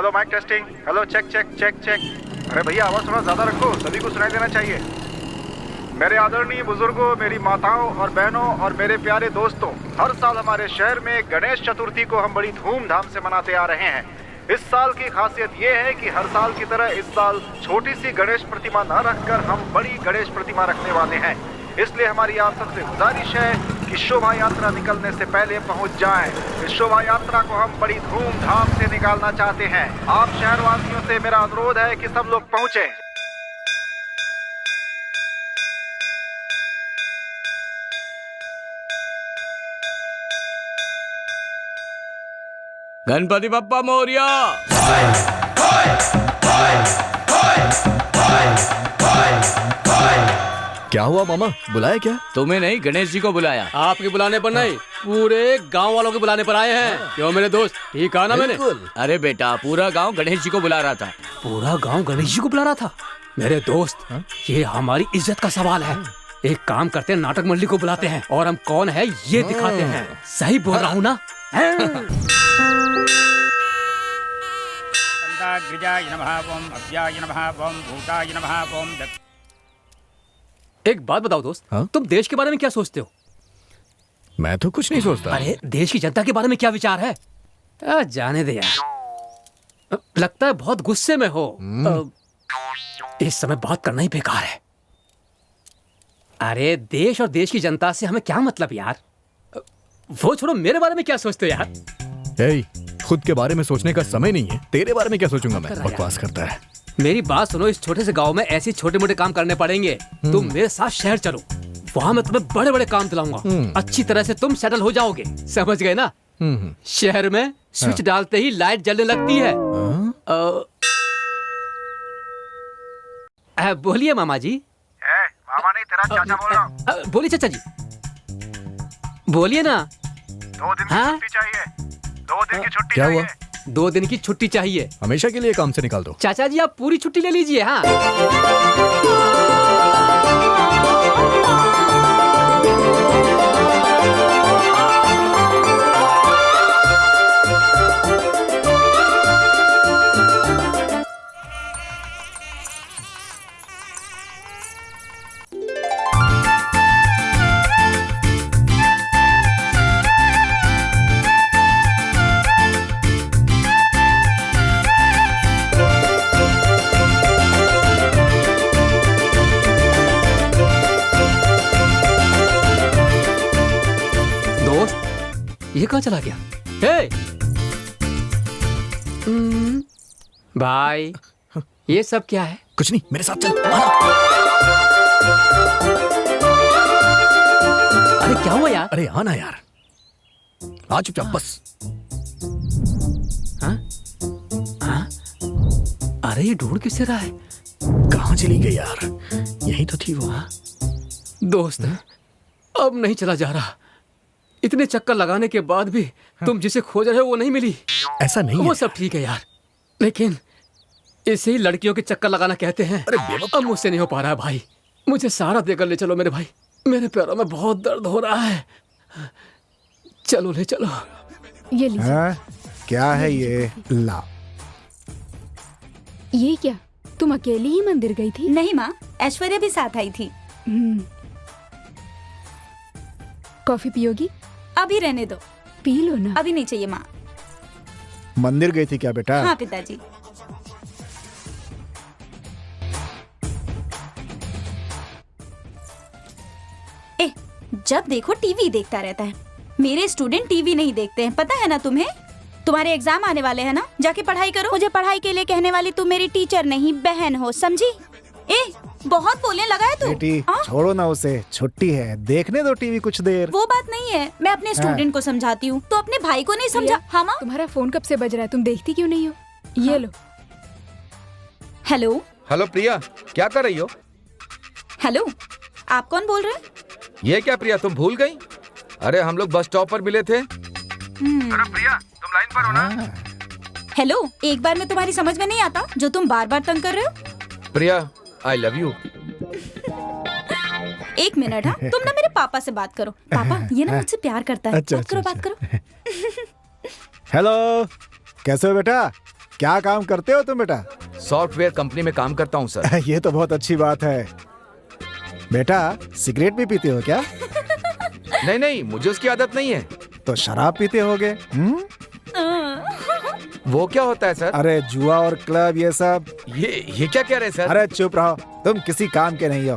Hello mic testing. Hello check check check check. अरे भैया आवाज थोड़ा ज्यादा रखो, सभी को सुनाई देना चाहिए। मेरे आदरणीय बुजुर्गों, मेरी माताओं और बहनों और मेरे प्यारे दोस्तों, हर साल हमारे शहर में गणेश चतुर्थी को हम बड़ी धूमधाम से मनाते आ रहे हैं। इस साल की खासियत ये है कि हर साल की तरह इस साल छोटी सी गणेश प्रतिमा न रखकर हम बड़ी गणेश प्रतिमा रखने वाले हैं। इसलिए हमारी आप सबसे गुजारिश है कि शोभा यात्रा निकलने से पहले पहुंच जाएं। इस शोभा यात्रा को हम बड़ी धूमधाम से निकालना चाहते हैं। आप शहरवासियों से मेरा अनुरोध है कि सब लोग पहुंचे। गणपति बप्पा मोरिया। क्या हुआ मामा, बुलाया क्या? तुम्हें नहीं, गणेश जी को बुलाया। आपके बुलाने पर नहीं, पूरे गांव वालों के बुलाने पर आए हैं। क्यों मेरे दोस्त, ठीक कहा ना मैंने? अरे बेटा, पूरा गांव गणेश जी को बुला रहा था। पूरा गांव गणेश जी को बुला रहा था? मेरे दोस्त, ये हमारी इज्जत का सवाल है। एक काम करते हैं, नाटक मंडली को बुलाते हैं और हम कौन है ये दिखाते हैं। सही बोल रहा हूँ ना? एक बात बताओ दोस्त, तुम देश के बारे में क्या सोचते हो? मैं तो कुछ नहीं सोचता। अरे देश की जनता के बारे में क्या विचार है? जाने दे यार, लगता है बहुत गुस्से में हो। इस समय बात करना ही बेकार है। अरे देश और देश की जनता से हमें क्या मतलब यार? वो छोड़ो, मेरे बारे में क्या सोचते हो यार? खुद के बारे में सोचने का समय नहीं है, तेरे बारे में क्या सोचूंगा मैं? बकवास करता है। मेरी बात सुनो, इस छोटे से गांव में ऐसे छोटे मोटे काम करने पड़ेंगे। तुम मेरे साथ शहर चलो, वहाँ मैं तुम्हें बड़े बड़े काम दिलाऊंगा। अच्छी तरह से तुम सेटल हो जाओगे, समझ गए ना? शहर में स्विच डालते ही लाइट जलने लगती है। बोलिए मामा जी। मामा नहीं, तेरा चाचा बोल रहा हूँ। बोलिए चाचा जी, बोलिए ना। 2 दिन की छुट्टी चाहिए। 2 दिन की छुट्टी क्या हुआ? 2 दिन की छुट्टी चाहिए? हमेशा के लिए काम से निकाल दो। चाचा जी आप पूरी छुट्टी ले लीजिए। हाँ ये कहाँ चला गया? हे भाई, ये सब क्या है? कुछ नहीं, मेरे साथ चल। अरे क्या हुआ यार? अरे आना यार, आ चुपचाप बस। अरे ये ढूंढ किससे रहा है? कहाँ चली गई यार? यही तो थी वो। दोस्त, अब नहीं चला जा रहा। इतने चक्कर लगाने के बाद भी तुम जिसे खोज रहे हो वो नहीं मिली। ऐसा नहीं वो है। सब ठीक है यार, लेकिन इसे ही लड़कियों के चक्कर लगाना कहते हैं। अरे अब मुझसे नहीं हो पा रहा है भाई, मुझे सहारा देकर ले चलो मेरे भाई। मेरे पैरों में बहुत दर्द हो रहा है, चलो ले चलो। ये लीजिए। क्या है ये? ला। ये क्या, तुम अकेली ही मंदिर गई थी? नहीं माँ, ऐश्वर्या भी साथ आई थी। कॉफी पियोगी? अभी रहने दो। पी लो ना। अभी नहीं चाहिए माँ। मंदिर गई थी क्या बेटा? हाँ पिताजी। जब देखो टीवी देखता रहता है। मेरे स्टूडेंट टीवी नहीं देखते हैं, पता है ना तुम्हें? तुम्हारे एग्जाम आने वाले हैं ना, जाके पढ़ाई करो। मुझे पढ़ाई के लिए कहने वाली तुम मेरी टीचर नहीं बहन हो, समझी? बहुत बोलने लगा है तू। बेटी छोड़ो ना उसे, छुट्टी है, देखने दो टीवी कुछ देर। वो बात नहीं है, मैं अपने स्टूडेंट को समझाती हूँ, तो अपने भाई को नहीं समझा? हाँ माँ। तुम्हारा फोन कब से बज रहा है, तुम देखती क्यों नहीं हो? ये लो। हेलो हेलो प्रिया, क्या कर रही हो? हेलो, आप कौन बोल रहे हैं? ये क्या प्रिया, तुम भूल गई? अरे हम लोग बस स्टॉप पर मिले थे। अरे प्रिया, तुम लाइन पर हो ना? हेलो, एक बार में तुम्हारी समझ में नहीं आता जो तुम बार बार तंग कर रहे हो? प्रिया, आई लव यू। एक मिनट। हाँ, तुम ना मेरे पापा से बात करो। पापा, ये ना मुझसे प्यार करता है। अच्छा, बात करो, अच्छा, बात करो। हेलो, कैसे हो बेटा? क्या काम करते हो तुम बेटा? सॉफ्टवेयर कंपनी में काम करता हूँ सर। ये तो बहुत अच्छी बात है। बेटा सिगरेट भी पीते हो क्या? नहीं नहीं, मुझे उसकी आदत नहीं है। तो शराब पीते होगे? वो क्या होता है सर? अरे जुआ और क्लब ये सब। ये क्या कह रहे हैं सर? अरे चुप रहो, तुम किसी काम के नहीं हो।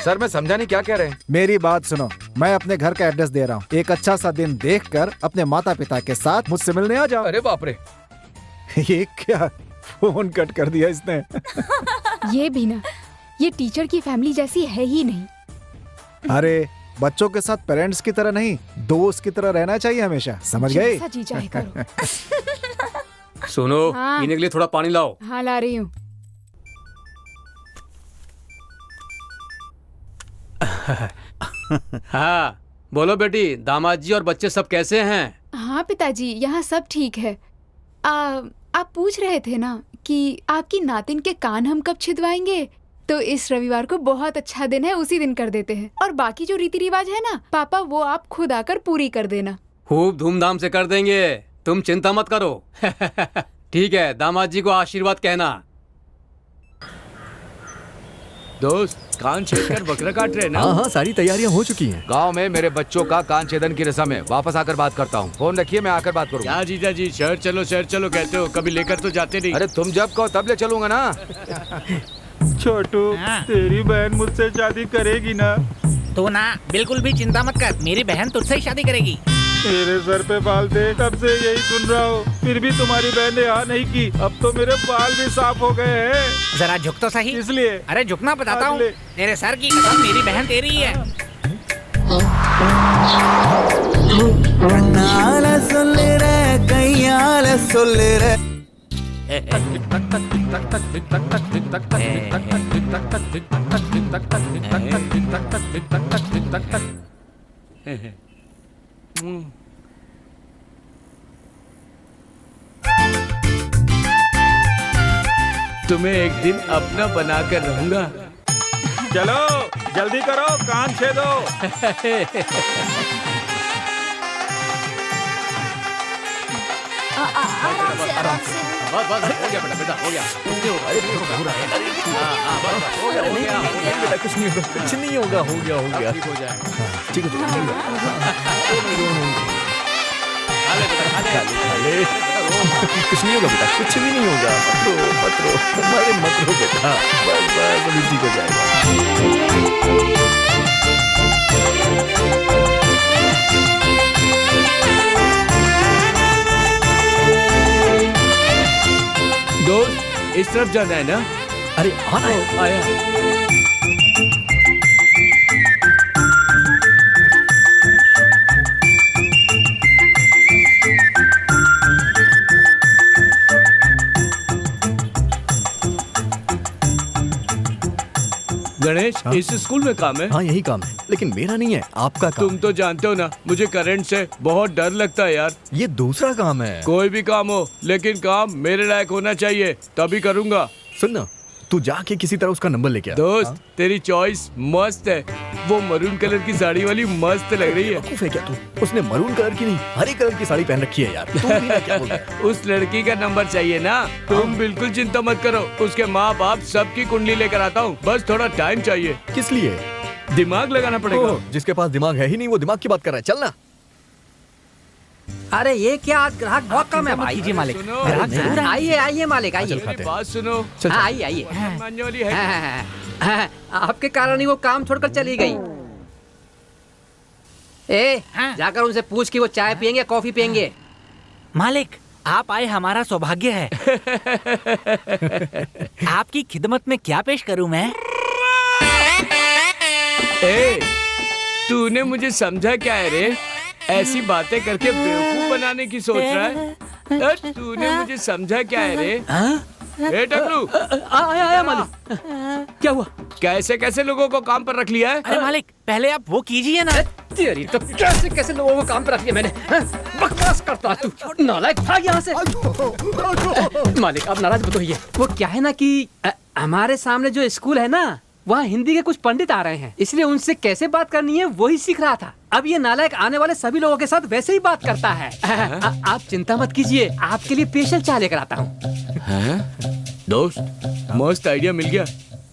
सर मैं समझा नहीं, क्या कह रहे हैं? मेरी बात सुनो, मैं अपने घर का एड्रेस दे रहा हूँ। एक अच्छा सा दिन देखकर अपने माता पिता के साथ मुझसे मिलने आ जाओ। अरे बाप रे, ये क्या, फोन कट कर दिया इसने। ये भी ना, ये टीचर की फैमिली जैसी है ही नहीं। अरे बच्चों के साथ पेरेंट्स की तरह नहीं, दोस्त की तरह रहना चाहिए हमेशा, समझ गए? जैसा जी चाहे करो। सुनो, हाँ। पीने के लिए थोड़ा पानी लाओ। हाँ ला रही हूँ। हाँ बोलो बेटी, दामाद जी और बच्चे सब कैसे हैं? हाँ पिताजी, यहाँ सब ठीक है। आप पूछ रहे थे ना कि आपकी नातिन के कान हम कब छिदवाएंगे, तो इस रविवार को बहुत अच्छा दिन है, उसी दिन कर देते हैं। और बाकी जो रीति रिवाज है ना पापा, वो आप खुद आकर पूरी कर देना। खूब धूमधाम से कर देंगे, तुम चिंता मत करो। ठीक है, दामाद जी को आशीर्वाद कहना। दोस्त, कान छेद कर बकरा काट रहे ना? हाँ हाँ, सारी तैयारियां हो चुकी हैं। गांव में मेरे बच्चों का कान छेदन की रस्म है। वापस आकर बात करता हूँ। फोन रखिए, मैं आकर बात करूँगा। क्या जीजा जी, शहर चलो कहते हो, कभी लेकर तो जाते नहीं। अरे तुम जब कहो तब ले चलूंगा ना। छोटू, तेरी बहन मुझसे शादी करेगी ना? तू ना बिल्कुल भी चिंता मत कर, मेरी बहन तुझसे ही शादी करेगी। तेरे सर पे बाल थे, तब से यही सुन रहा हूँ, फिर भी तुम्हारी बहन ने हाँ नहीं की। अब तो मेरे बाल भी साफ हो गए हैं। जरा झुक तो सही। इसलिए अरे झुकना बताता हूँ, ले। तेरे सर की कसम, मेरी बहन तेरी ही है। तुम्हें एक दिन अपना बनाकर रहूंगा। चलो जल्दी करो, कान छेदो। बस हो गया बेटा, हो गया। बेटा कुछ नहीं होगा, कुछ नहीं होगा, हो गया। ठीक हो जाएगा। ठीक है, कुछ नहीं होगा बेटा, कुछ भी नहीं होगा। मत रो, मत रो बेटा, बस अभी ठीक हो जाएगा। दोस्त, इस तरफ जाना है ना? अरे आना है। आया। गणेश, हाँ? इस स्कूल में काम है? हाँ यही काम है, लेकिन मेरा नहीं है, आपका काम। तुम तो जानते हो ना, मुझे करंट से बहुत डर लगता है यार। ये दूसरा काम है। कोई भी काम हो, लेकिन काम मेरे लायक होना चाहिए, तभी करूंगा। सुन ना, तू जाके किसी तरह उसका नंबर लेके आ। दोस्त, हाँ? तेरी चॉइस मस्त है। वो मरून कलर की साड़ी वाली मस्त लग रही है। बेवकूफ है क्या तू? उसने मरून कलर की नहीं, हरे कलर की साड़ी पहन रखी है यार। तू भी ना क्या बोल रहा है? उस लड़की का नंबर चाहिए ना? तुम बिल्कुल चिंता मत करो, उसके माँ बाप सबकी कुंडली लेकर आता हूँ, बस थोड़ा टाइम चाहिए। किस लिए? दिमाग लगाना पड़ेगा। ओह, जिसके पास दिमाग है ही नहीं, वो दिमाग की बात कर रहा है। चलना। अरे ये क्या, आज ग्राहक बहुत कम है भाई। जी मालिक, सुनो। ग्राहक जरूर है। आइए मालिक, आइए। चल खाते हैं। बात सुनो। चल, हाँ, आइए। मानने वाली है। आपके कारण ही वो काम छोड़कर चली गई। जाकर उनसे पूछ कि वो चाय पियेंगे, कॉफी पियेंगे। मालिक, आप आए हमारा सौभाग्य है। आपकी खिदमत में क्या पेश करूं मैं? तूने मुझे समझा क्या है रे? ऐसी बातें करके बेवकूफ बनाने की सोच रहा है? तूने मुझे समझा क्या है रे? ए टकलू, आया मालिक। क्या हुआ? कैसे लोगों को काम पर रख लिया है? अरे मालिक, पहले आप वो कीजिए ना। तेरी तो कैसे लोगों को काम पर रख लिया मैंने। बकवास करता तू, नालायक, भाग यहाँ से। मालिक आप नाराज मत होइए। वो क्या है ना कि हमारे सामने जो स्कूल है ना, वहाँ हिंदी के कुछ पंडित आ रहे हैं, इसलिए उनसे कैसे बात करनी है वही सीख रहा था। अब ये नालायक आने वाले सभी लोगों के साथ वैसे ही बात करता है। आप चिंता मत कीजिए, आपके लिए स्पेशल चाय लेकर आता हूँ। दोस्त मस्त आइडिया मिल गया।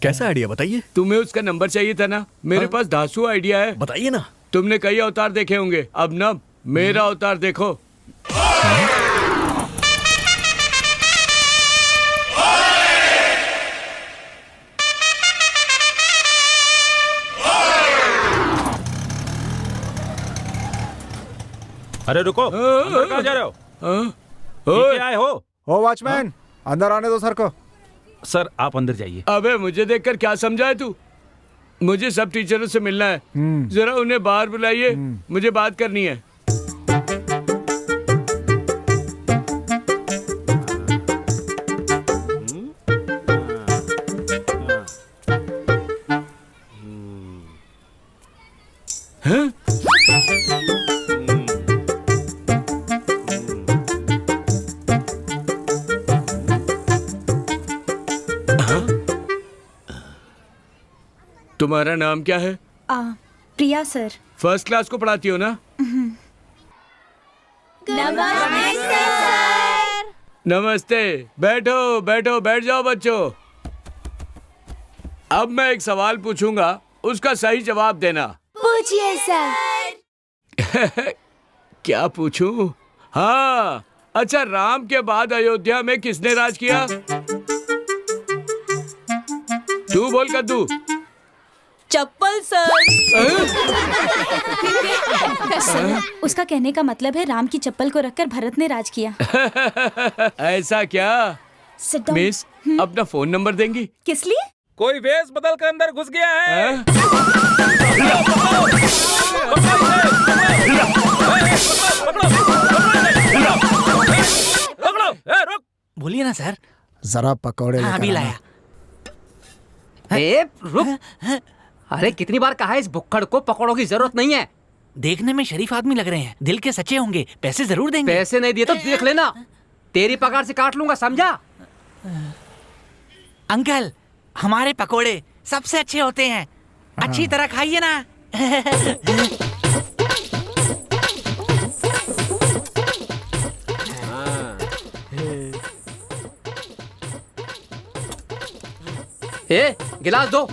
कैसा आइडिया बताइए? तुम्हें उसका नंबर चाहिए था ना, मेरे पास धांसू आइडिया है। बताइए ना। तुमने कई अवतार देखे होंगे, अब ना मेरा अवतार देखो। अरे रुको, अंदर कहाँ जा रहे हो? नीचे आए हो? ओ वॉचमैन, अंदर आने दो सर को। सर आप अंदर जाइए। अबे मुझे देखकर क्या समझा है तू? मुझे सब टीचरों से मिलना है, जरा उन्हें बाहर बुलाइए, मुझे बात करनी है। हैं? तुम्हारा नाम क्या है? प्रिया सर। फर्स्ट क्लास को पढ़ाती हो ना? नमस्ते सर। नमस्ते, बैठो बैठो, बैठ जाओ बच्चों। अब मैं एक सवाल पूछूंगा, उसका सही जवाब देना। पूछिए सर। क्या पूछूं? हाँ, अच्छा, राम के बाद अयोध्या में किसने राज किया? तू बोल कद्दू। चप्पल सर। सर, उसका कहने का मतलब है राम की चप्पल को रखकर भरत ने राज किया। ऐसा क्या? मिस, अपना फोन नंबर देंगी? किस लिए? कोई वेश बदल कर अंदर घुस गया है। बोलिए ना सर। जरा पकौड़े हाँ, अभी लेकर आना। लाया। ए, रुक। अरे कितनी बार कहा है, इस भुक्खड़ को पकौड़ों की जरूरत नहीं है। देखने में शरीफ आदमी लग रहे हैं, दिल के सच्चे होंगे, पैसे जरूर देंगे। पैसे नहीं दिए तो देख लेना, तेरी पगार से काट लूंगा, समझा? अंकल, हमारे पकोड़े सबसे अच्छे होते हैं, अच्छी तरह खाइए ना। ए, गिलास दो।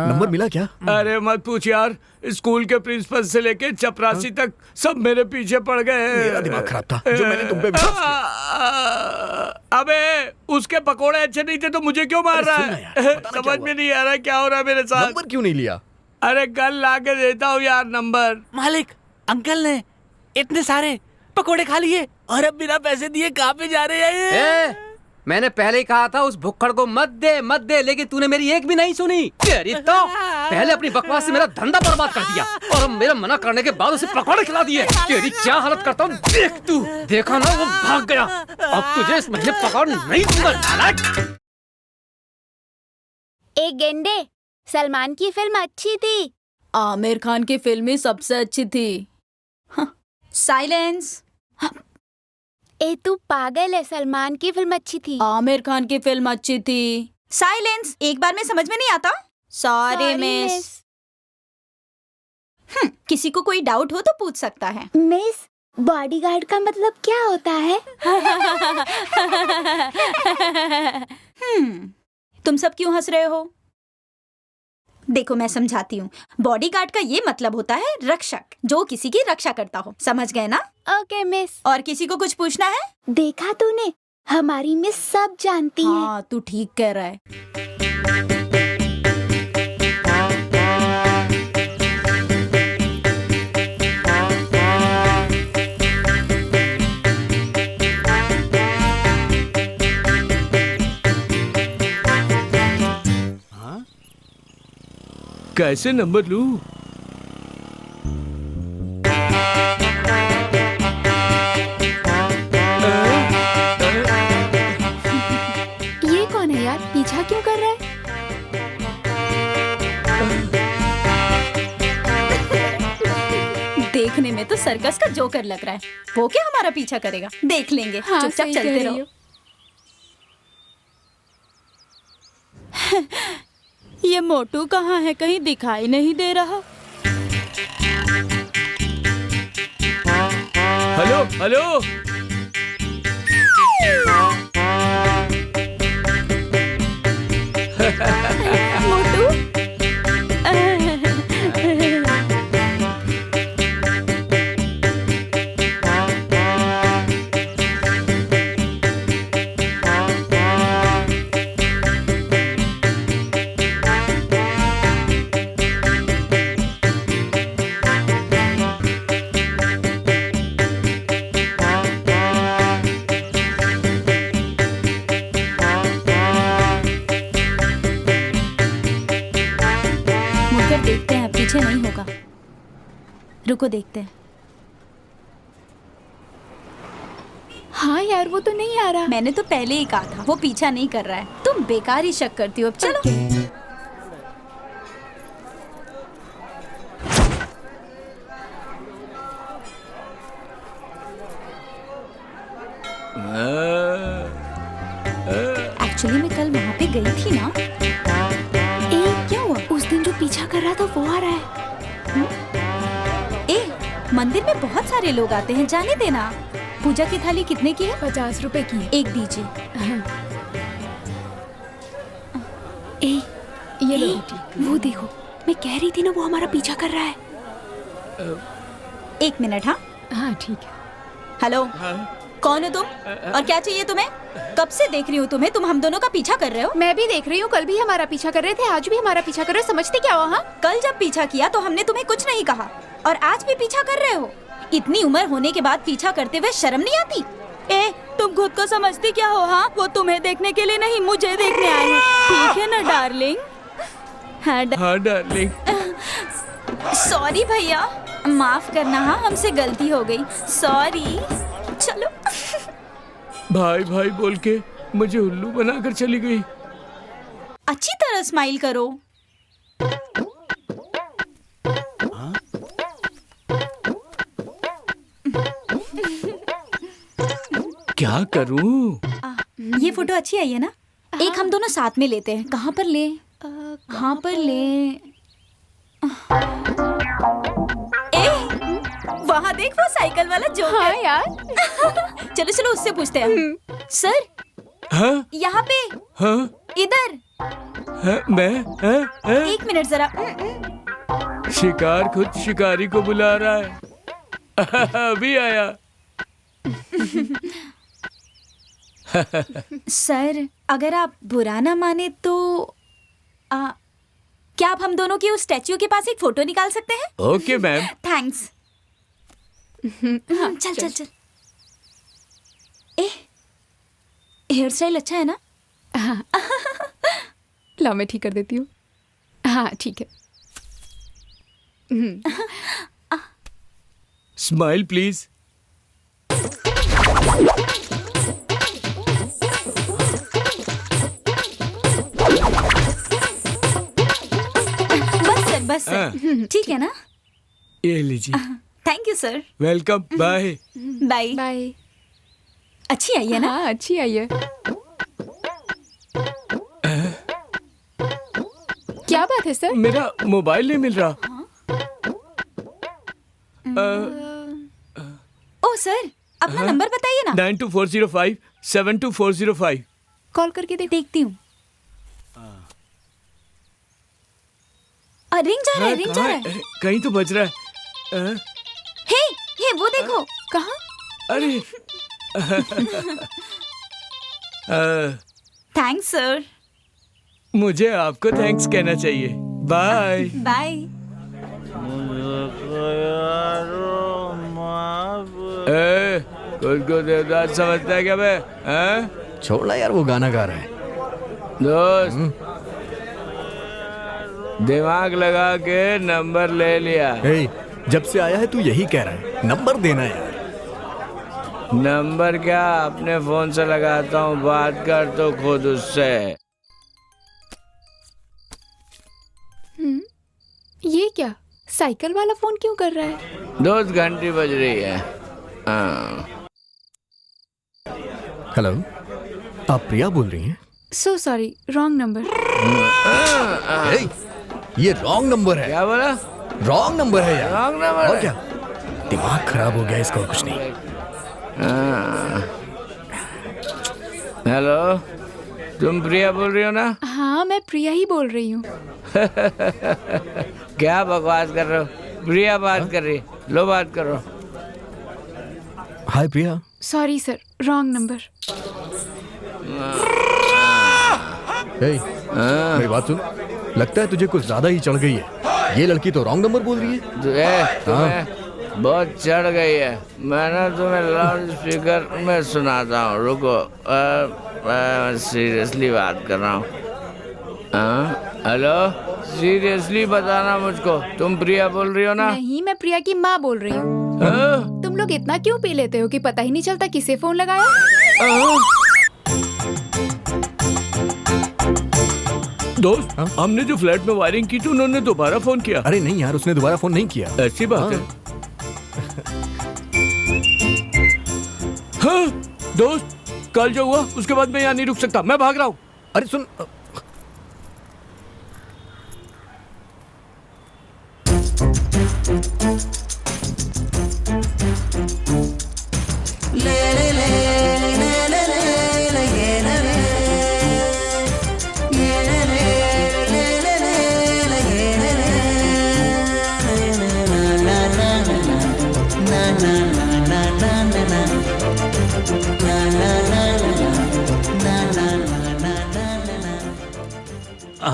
नंबर मिला क्या? अरे मत पूछ यार, स्कूल के प्रिंसिपल से लेके चपरासी तक सब मेरे पीछे पड़ गए हैं। मेरा दिमाग खराब था, जो मैंने तुम पे विश्वास किया। अबे उसके पकोड़े अच्छे नहीं थे तो मुझे क्यों मार रहा है? समझ में नहीं आ रहा क्या हो रहा है मेरे साथ। नंबर क्यों नहीं लिया? अरे कल ला के देता हूँ यार नंबर। मालिक, अंकल ने इतने सारे पकोड़े खा लिए और अब बिना पैसे दिए कहाँ पे जा रहे हैं ये? मैंने पहले ही कहा था उस भुक्खड़ को मत दे, लेकिन तूने मेरी एक भी नहीं सुनी। तेरी तो पहले अपनी बकवास से मेरा धंधा बर्बाद कर दिया और अब मेरा मना करने के बाद उसे पकौड़े खिला दिए। तेरी क्या हालत करता हूँ देख तू। देखा ना, वो भाग गया। अब तुझे इस महीने पकौड़े नहीं दूंगा नालायक। एक गेंडे, सलमान की फिल्म अच्छी थी। आमिर खान की फिल्म सबसे अच्छी थी। साइलेंस। ए तू पागल है, सलमान की फिल्म अच्छी थी। आमिर खान की फिल्म अच्छी थी। साइलेंस। एक बार में समझ में नहीं आता। Sorry miss. किसी को कोई डाउट हो तो पूछ सकता है। मिस, बॉडीगार्ड का मतलब क्या होता है? तुम सब क्यों हंस रहे हो? देखो मैं समझाती हूँ। बॉडीगार्ड का ये मतलब होता है रक्षक, जो किसी की रक्षा करता हो। समझ गए ना? Okay miss. और किसी को कुछ पूछना है? देखा तूने, हमारी मिस सब जानती है। हाँ, तू ठीक कह रहा है। कैसे नंबर लूं? ये कौन है यार, पीछा क्यों कर रहा है? देखने में तो सर्कस का जोकर लग रहा है। वो क्या हमारा पीछा करेगा? देख लेंगे। हाँ, चुपचाप सही चलते कह रहो। रही हो। ये मोटू कहाँ है? कहीं दिखाई नहीं दे रहा। Hello hello. मोटू देखते हैं, पीछे नहीं होगा। रुको देखते हैं। हाँ यार, वो तो नहीं आ रहा। मैंने तो पहले ही कहा था वो पीछा नहीं कर रहा है। तुम बेकार ही शक करती हो। अब चलो। एक्चुअली मैं कल वहाँ पे गई थी ना। क्या हुआ? उस दिन जो पीछा कर रहा था वो आ रहा है। मंदिर में बहुत सारे लोग आते हैं, जाने देना। पूजा की थाली कितने की है? 50 रुपए की है। एक दीजिए। ये लो बेटी। वो देखो, मैं कह रही थी ना, वो हमारा पीछा कर रहा है। 1 मिनट। हाँ हाँ ठीक है। हेलो, कौन हो तुम और क्या चाहिए तुम्हें? कब से देख रही हूँ तुम्हें, तुम हम दोनों का पीछा कर रहे हो। मैं भी देख रही हूँ, कल भी हमारा पीछा कर रहे थे, आज भी हमारा पीछा कर रहे हो। समझते क्या हो? हाँ, कल जब पीछा किया तो हमने तुम्हें कुछ नहीं कहा, और आज भी पीछा कर रहे हो। इतनी उम्र होने के बाद पीछा करते हुए शर्म नहीं आती? तुम खुद को समझती क्या हो? हाँ, वो तुम्हें देखने के लिए नहीं, मुझे देखने आए हैं। ठीक है ना डार्लिंग? हाँ डार्लिंग। सॉरी भैया, माफ करना। हाँ, हमसे गलती हो गई। सॉरी। चलो। भाई भाई बोल के मुझे उल्लू बनाकर चली गई। अच्छी तरह स्माइल करो। क्या करूं? ये फोटो अच्छी आई है ना? एक हम दोनों साथ में लेते हैं। कहाँ पर ले? कहाँ पर ले? वहाँ देख, वो साइकिल वाला जोकर। हाँ यार। चलो चलो, उससे पूछते हैं। सर, हाँ? यहाँ पे। हाँ? इधर। हाँ? मैं? हाँ? 1 मिनट जरा। शिकार खुद शिकारी को बुला रहा है। अभी आया। सर, अगर आप बुरा ना माने तो क्या आप हम दोनों की उस स्टैच्यू के पास एक फोटो निकाल सकते हैं? Okay ma'am. थैंक्स। चल चल चल। हेयर स्टाइल अच्छा है ना? हाँ। ला, मैं ठीक कर देती हूँ। हाँ ठीक है। Smile please. बस ठीक है ना? ये लीजिए। Thank you sir. Welcome. Bye bye bye. अच्छी आई है ना? हाँ अच्छी आई है। क्या बात है सर? मेरा मोबाइल नहीं मिल रहा। ओ सर, अपना नंबर बताइए ना। 92405 72405। कॉल करके देखती हूँ। रिंग जा रहा है, रिंग जा रहा है। कहीं तो बज रहा है। हे, वो देखो। कहाँ? अरे। Thanks sir. मुझे आपको थैंक्स कहना चाहिए। Bye bye. खुद को देवदास समझता है क्या बे? छोड़ना यार, वो गाना गा रहा है। दोस्त, दिमाग लगा के नंबर ले लिया। जब से आया है तू यही कह रहा है, नंबर देना यार। नंबर क्या, अपने फोन से लगाता हूँ, बात कर तो खुद उससे। ये क्या, साइकिल वाला फोन क्यों कर रहा है? 2 घंटी बज रही है। हेलो, आप प्रिया बोल रही हैं? So sorry, wrong number. ये रॉन्ग नंबर है। क्या बोला? रॉन्ग नंबर है यार। रॉन्ग नंबर और है। क्या, दिमाग खराब हो गया इसका, और कुछ नहीं। हेलो, तुम प्रिया बोल रही हो ना? हाँ, मैं प्रिया ही बोल रही हूँ। क्या बकवास कर रहे हो? प्रिया बात कर रही है, लो बात करो। Hi Priya. Sorry sir, wrong number. मेरी बात सुन, लगता है तुझे कुछ ज्यादा ही चढ़ गई है। ये लड़की तो रॉन्ग नंबर बोल रही है। तुम्हें बहुत चढ़ गई है। मैं ना तुम्हें लाउड स्पीकर में सुनाता हूँ, रुको। सीरियसली बात कर रहा हूँ। हेलो, सीरियसली बताना मुझको, तुम प्रिया बोल रही हो ना? नहीं, मैं प्रिया की माँ बोल रही हूँ। तुम लोग इतना क्यों पी लेते हो कि पता ही नहीं चलता किसे फोन लगाया? दोस्त, हमने जो फ्लैट में वायरिंग की थी, उन्होंने दोबारा फोन किया। अरे नहीं यार, उसने दोबारा फोन नहीं किया। ऐसी बात है। हाँ, दोस्त, कल जो हुआ उसके बाद मैं यहाँ नहीं रुक सकता, मैं भाग रहा हूँ। अरे सुन,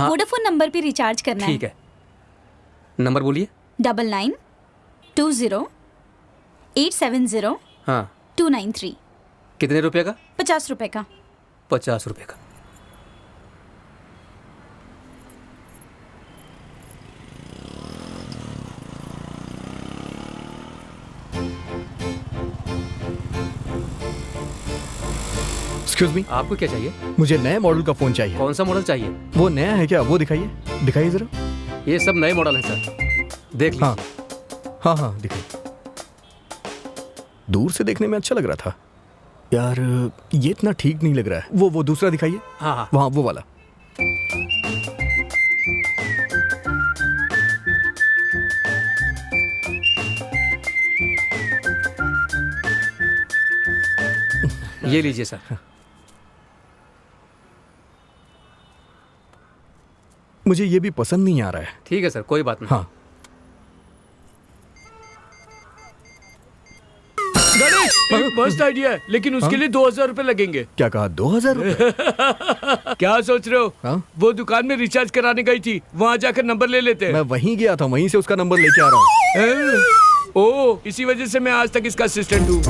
वोडाफोन नंबर पे रिचार्ज करना है। ठीक है, नंबर बोलिए। 9920870870 हाँ, 293। कितने रुपए का? 50 रुपए का। 50 रुपए का। एक्सक्यूज मी, आपको क्या चाहिए? मुझे नए मॉडल का फोन चाहिए। कौन सा मॉडल चाहिए? वो नया है क्या? वो दिखाइए, दिखाइए जरा। ये सब नए मॉडल हैं सर, देख लीजिए। हाँ हाँ, दिखाइए। दूर से देखने में अच्छा लग रहा था यार, ये इतना ठीक नहीं लग रहा है। वो दूसरा दिखाइए। हाँ हाँ, वहाँ वो वाला। ये लीजिए सर। मुझे ये भी पसंद नहीं आ रहा है। ठीक है सर, कोई बात नहीं। हाँ, गणेश, एक मस्त आइडिया है, लेकिन उसके लिए 2000 रुपए लगेंगे। क्या कहा? 2000 रुपए? क्या सोच रहे हो? हाँ? वो दुकान में रिचार्ज कराने गई थी, वहाँ जाकर नंबर ले लेते हैं। मैं वहीं गया था, वहीं से उसका नंबर लेके आ रहा हूँ। ओह, इसी वजह से मैं आज तक इसका असिस्टेंट हूँ।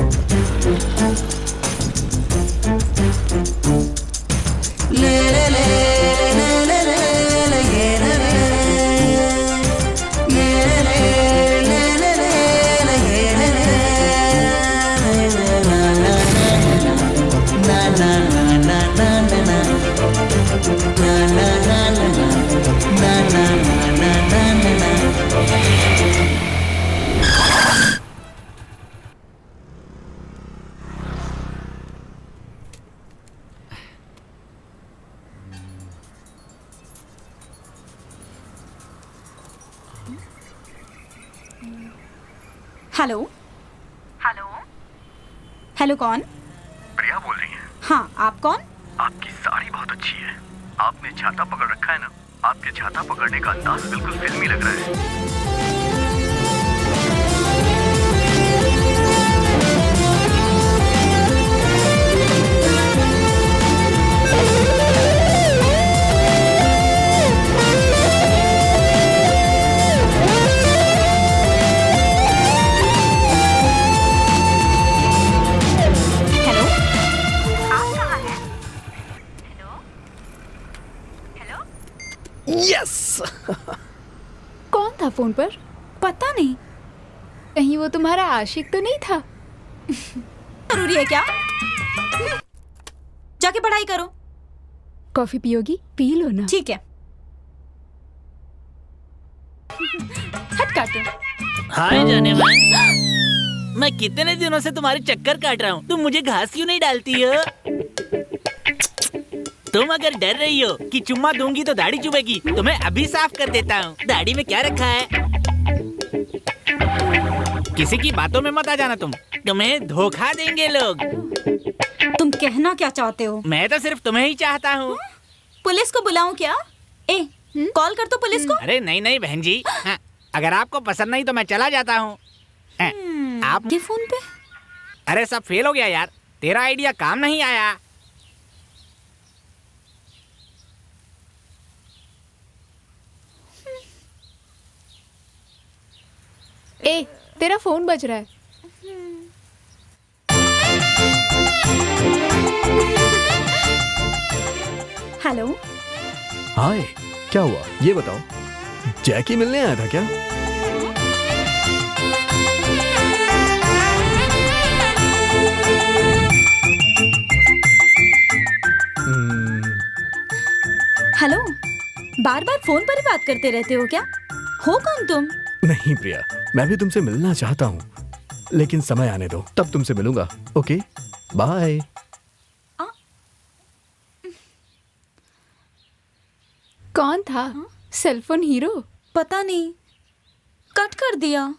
हेलो हेलो हेलो, कौन? प्रिया बोल रही हैं? हाँ, आप कौन? आपकी साड़ी बहुत अच्छी है। आपने छाता पकड़ रखा है ना? आपके छाता पकड़ने का अंदाज बिल्कुल फिल्मी लग रहा है। यस। कौन था फोन पर? पता नहीं। कहीं वो तुम्हारा आशिक तो नहीं था? जरूरी है क्या? जाके पढ़ाई करो। कॉफी पियोगी? पी लो ना। ठीक है। हट कार्टून। हाय जाने मन, मैं कितने दिनों से तुम्हारे चक्कर काट रहा हूँ, तुम मुझे घास क्यों नहीं डालती हो? तुम अगर डर रही हो कि चुम्मा दूंगी तो दाढ़ी चुभेगी तो मैं अभी साफ कर देता हूँ। दाढ़ी में क्या रखा है? किसी की बातों में मत आ जाना तुम, तुम्हें धोखा देंगे लोग। तुम कहना क्या चाहते हो? मैं तो सिर्फ तुम्हें ही चाहता हूँ। पुलिस को बुलाऊं क्या? कॉल कर दो पुलिस को। अरे नहीं नहीं बहन जी, हाँ, अगर आपको पसंद नहीं तो मैं चला जाता हूँ। आप ये फोन पे? अरे सब फेल हो गया यार, तेरा आइडिया काम नहीं आया। ए, तेरा फोन बज रहा है। हेलो। हाय, क्या हुआ ये बताओ? जैकी मिलने आया था क्या? हेलो, बार बार फोन पर ही बात करते रहते हो क्या? हो कौन तुम? नहीं प्रिया, मैं भी तुमसे मिलना चाहता हूँ, लेकिन समय आने दो, तब तुमसे मिलूंगा। Okay, bye. कौन था? Cellphone hero? पता नहीं, कट कर दिया।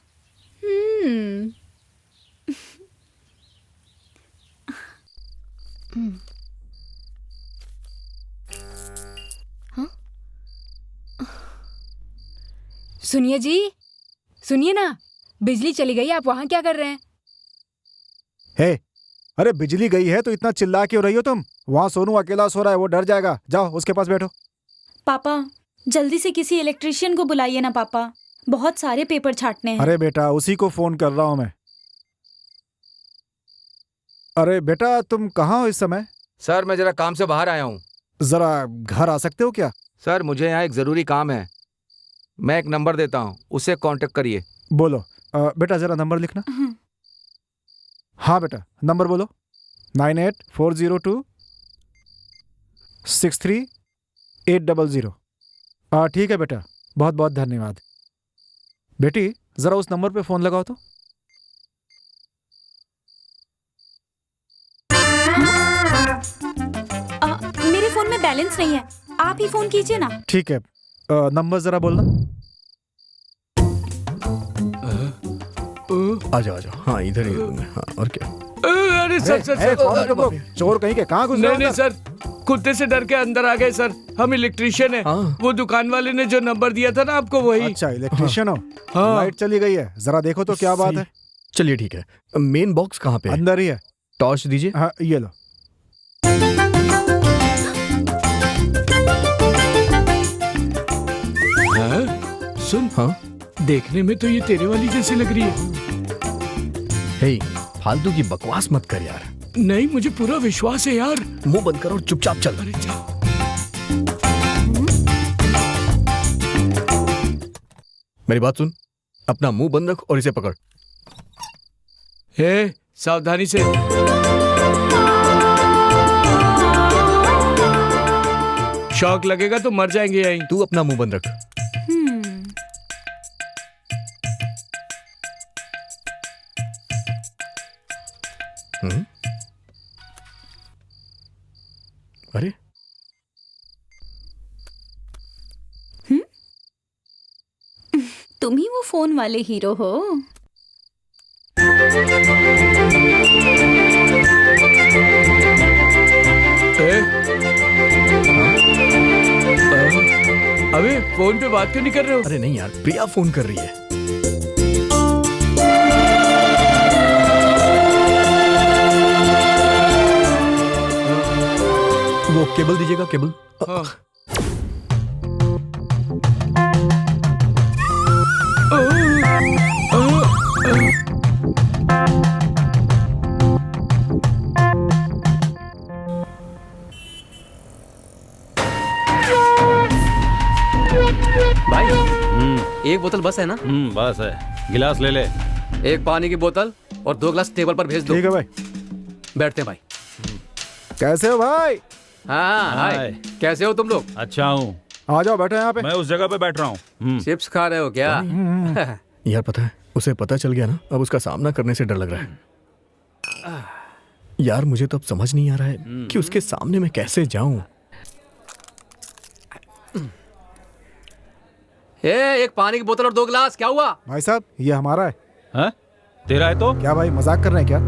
सुनिए जी, सुनिए ना, बिजली चली गई, आप वहां क्या कर रहे हैं? हे, अरे बिजली गई है तो इतना चिल्ला क्यों रही हो तुम? वहाँ सोनू अकेला सो रहा है, वो डर जाएगा। जाओ उसके पास बैठो। पापा, जल्दी से किसी इलेक्ट्रिशियन को बुलाइए ना पापा, बहुत सारे पेपर छाटने हैं। अरे बेटा, उसी को फोन कर रहा हूँ मैं। अरे बेटा, तुम कहाँ हो इस समय? सर मैं जरा काम से बाहर आया हूँ। जरा घर आ सकते हो क्या? सर मुझे यहाँ एक जरूरी काम है, मैं एक नंबर देता हूँ, उससे कांटेक्ट करिए। बोलो। बेटा जरा नंबर लिखना। हाँ बेटा, नंबर बोलो। 9840263800। ठीक है बेटा, बहुत बहुत धन्यवाद। बेटी जरा उस नंबर पे फोन लगाओ तो। मेरे फोन में बैलेंस नहीं है, आप ही फोन कीजिए ना। ठीक है, नंबर जरा बोलना। आ जाओ आ जाओ। हाँ इधर ही हूँ मैं। हाँ और क्या? अरे सर चोर कहीं के कहाँ घुस गए? नहीं सर, कुत्ते से डर के अंदर आ गए सर। हम इलेक्ट्रिशियन है। वो दुकान वाले ने जो नंबर दिया था ना आपको, वही। अच्छा इलेक्ट्रिशियन हो। लाइट चली गई है, जरा देखो तो क्या बात है। चलिए ठीक है। मेन बॉक्स कहाँ पे है? अंदर ही है। टॉर्च दीजिए। हाँ ये लो। सुन, हाँ देखने में तो ये तेरे वाली जैसी लग रही है। हे, फालतू की बकवास मत कर यार। नहीं, मुझे पूरा विश्वास है यार। मुंह बंद कर और चुपचाप चल। अरे जा। मेरी बात सुन, अपना मुंह बंद रख और इसे पकड़। हे, सावधानी से। शॉक लगेगा तो मर जाएंगे यहीं। तू अपना मुंह बंद रख। अरे तुम ही वो फोन वाले हीरो हो। अबे फोन पे बात क्यों नहीं कर रहे हो? अरे नहीं यार, प्रिया फोन कर रही है। वो केबल दीजिएगा, केबल। हाँ। भाई एक बोतल बस है ना? बस है। गिलास ले ले। एक पानी की बोतल और 2 गिलास टेबल पर भेज दो। ठीक है भाई। बैठते हैं भाई। कैसे हो भाई? हाँ हाय। कैसे हो तुम लोग? अच्छा हूँ। आ जाओ बैठो यहाँ पे। मैं उस जगह पे बैठ रहा हूँ। चिप्स खा रहे हो क्या? यार पता है, उसे पता चल गया ना, अब उसका सामना करने से डर लग रहा है। यार मुझे तो अब समझ नहीं आ रहा है कि उसके सामने मैं कैसे जाऊं। एक पानी की बोतल और 2 गिलास। क्या हुआ भाई साहब, ये हमारा है। हाँ? तेरा है तो? क्या भाई, मजाक कर रहे हैं क्या?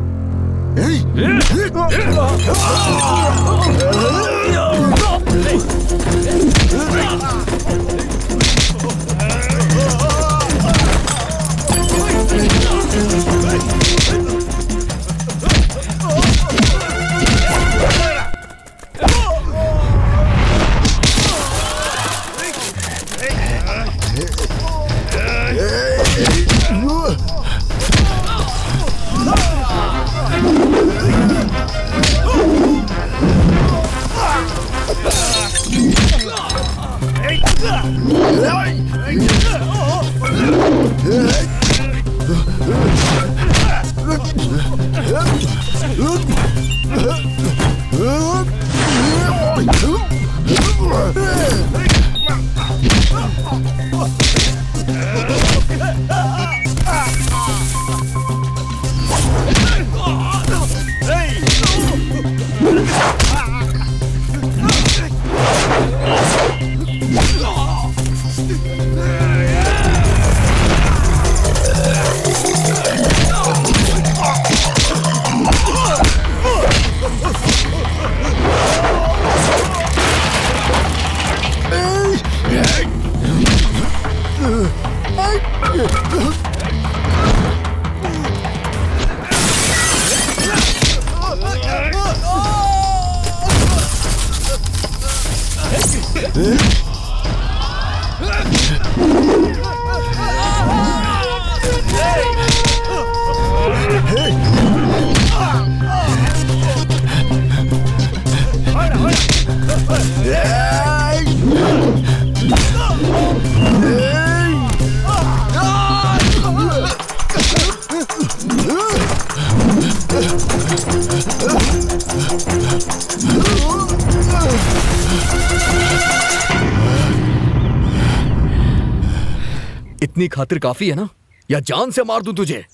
इतनी खातिर काफी है ना, या जान से मार दूं तुझे?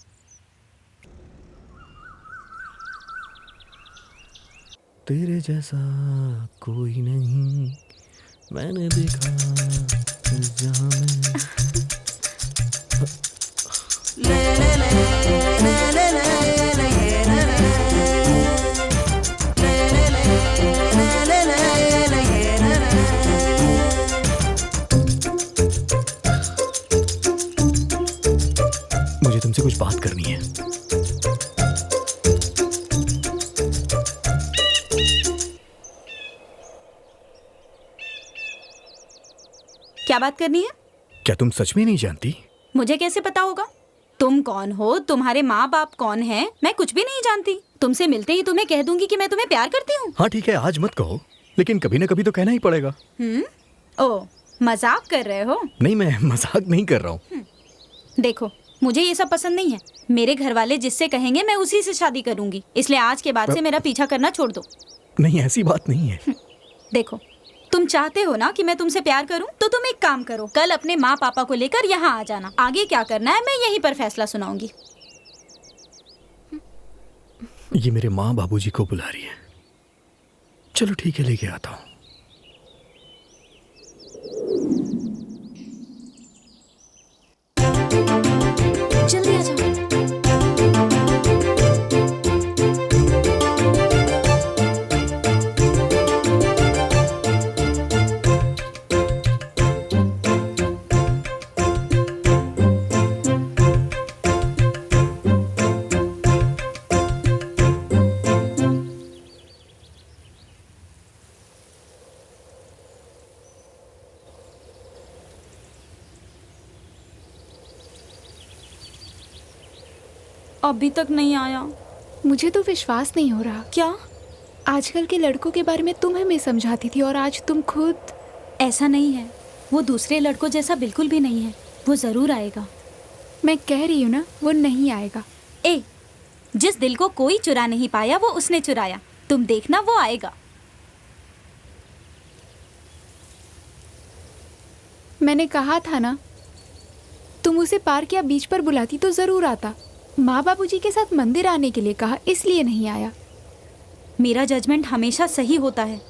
तेरे जैसा कोई नहीं मैंने देखा जहां में। मुझे तुमसे कुछ बात करनी है। क्या बात करनी है? क्या तुम सच में नहीं जानती? मुझे कैसे पता होगा? तुम कौन हो, तुम्हारे माँ बाप कौन हैं? मैं कुछ भी नहीं जानती। तुमसे मिलते ही तुम्हें कह दूंगी कि मैं तुम्हें प्यार करती हूँ। हाँ ठीक है, आज मत कहो, लेकिन कभी ना कभी तो कहना ही पड़ेगा। ओ, मजाक कर रहे हो? नहीं, मैं मजाक नहीं कर रहा हूँ। देखो, मुझे ये सब पसंद नहीं है। मेरे घर वाले जिससे कहेंगे मैं उसी से शादी करूंगी, इसलिए आज के बाद से मेरा पीछा करना छोड़ दो। नहीं, ऐसी बात नहीं है। देखो, तुम चाहते हो ना कि मैं तुमसे प्यार करूं, तो तुम एक काम करो, कल अपने माँ पापा को लेकर यहाँ आ जाना। आगे क्या करना है मैं यहीं पर फैसला सुनाऊंगी। ये मेरे माँ बाबूजी को बुला रही है। चलो ठीक है, लेके आता हूँ। जल्दी आ जाओ। अभी तक नहीं आया। मुझे तो विश्वास नहीं हो रहा। क्या? आजकल के लड़कों के बारे में तुम हमें समझाती थी और आज तुम खुद। ऐसा नहीं है, वो दूसरे लड़कों जैसा बिल्कुल भी नहीं है। वो जरूर आएगा। मैं कह रही हूँ ना, वो नहीं आएगा। जिस दिल को कोई चुरा नहीं पाया वो उसने चुराया। तुम देखना, वो आएगा। मैंने कहा था ना, तुम उसे पार्क या बीच पर बुलाती तो जरूर आता। माँ बाबूजी के साथ मंदिर आने के लिए कहा, इसलिए नहीं आया। मेरा जजमेंट हमेशा सही होता है।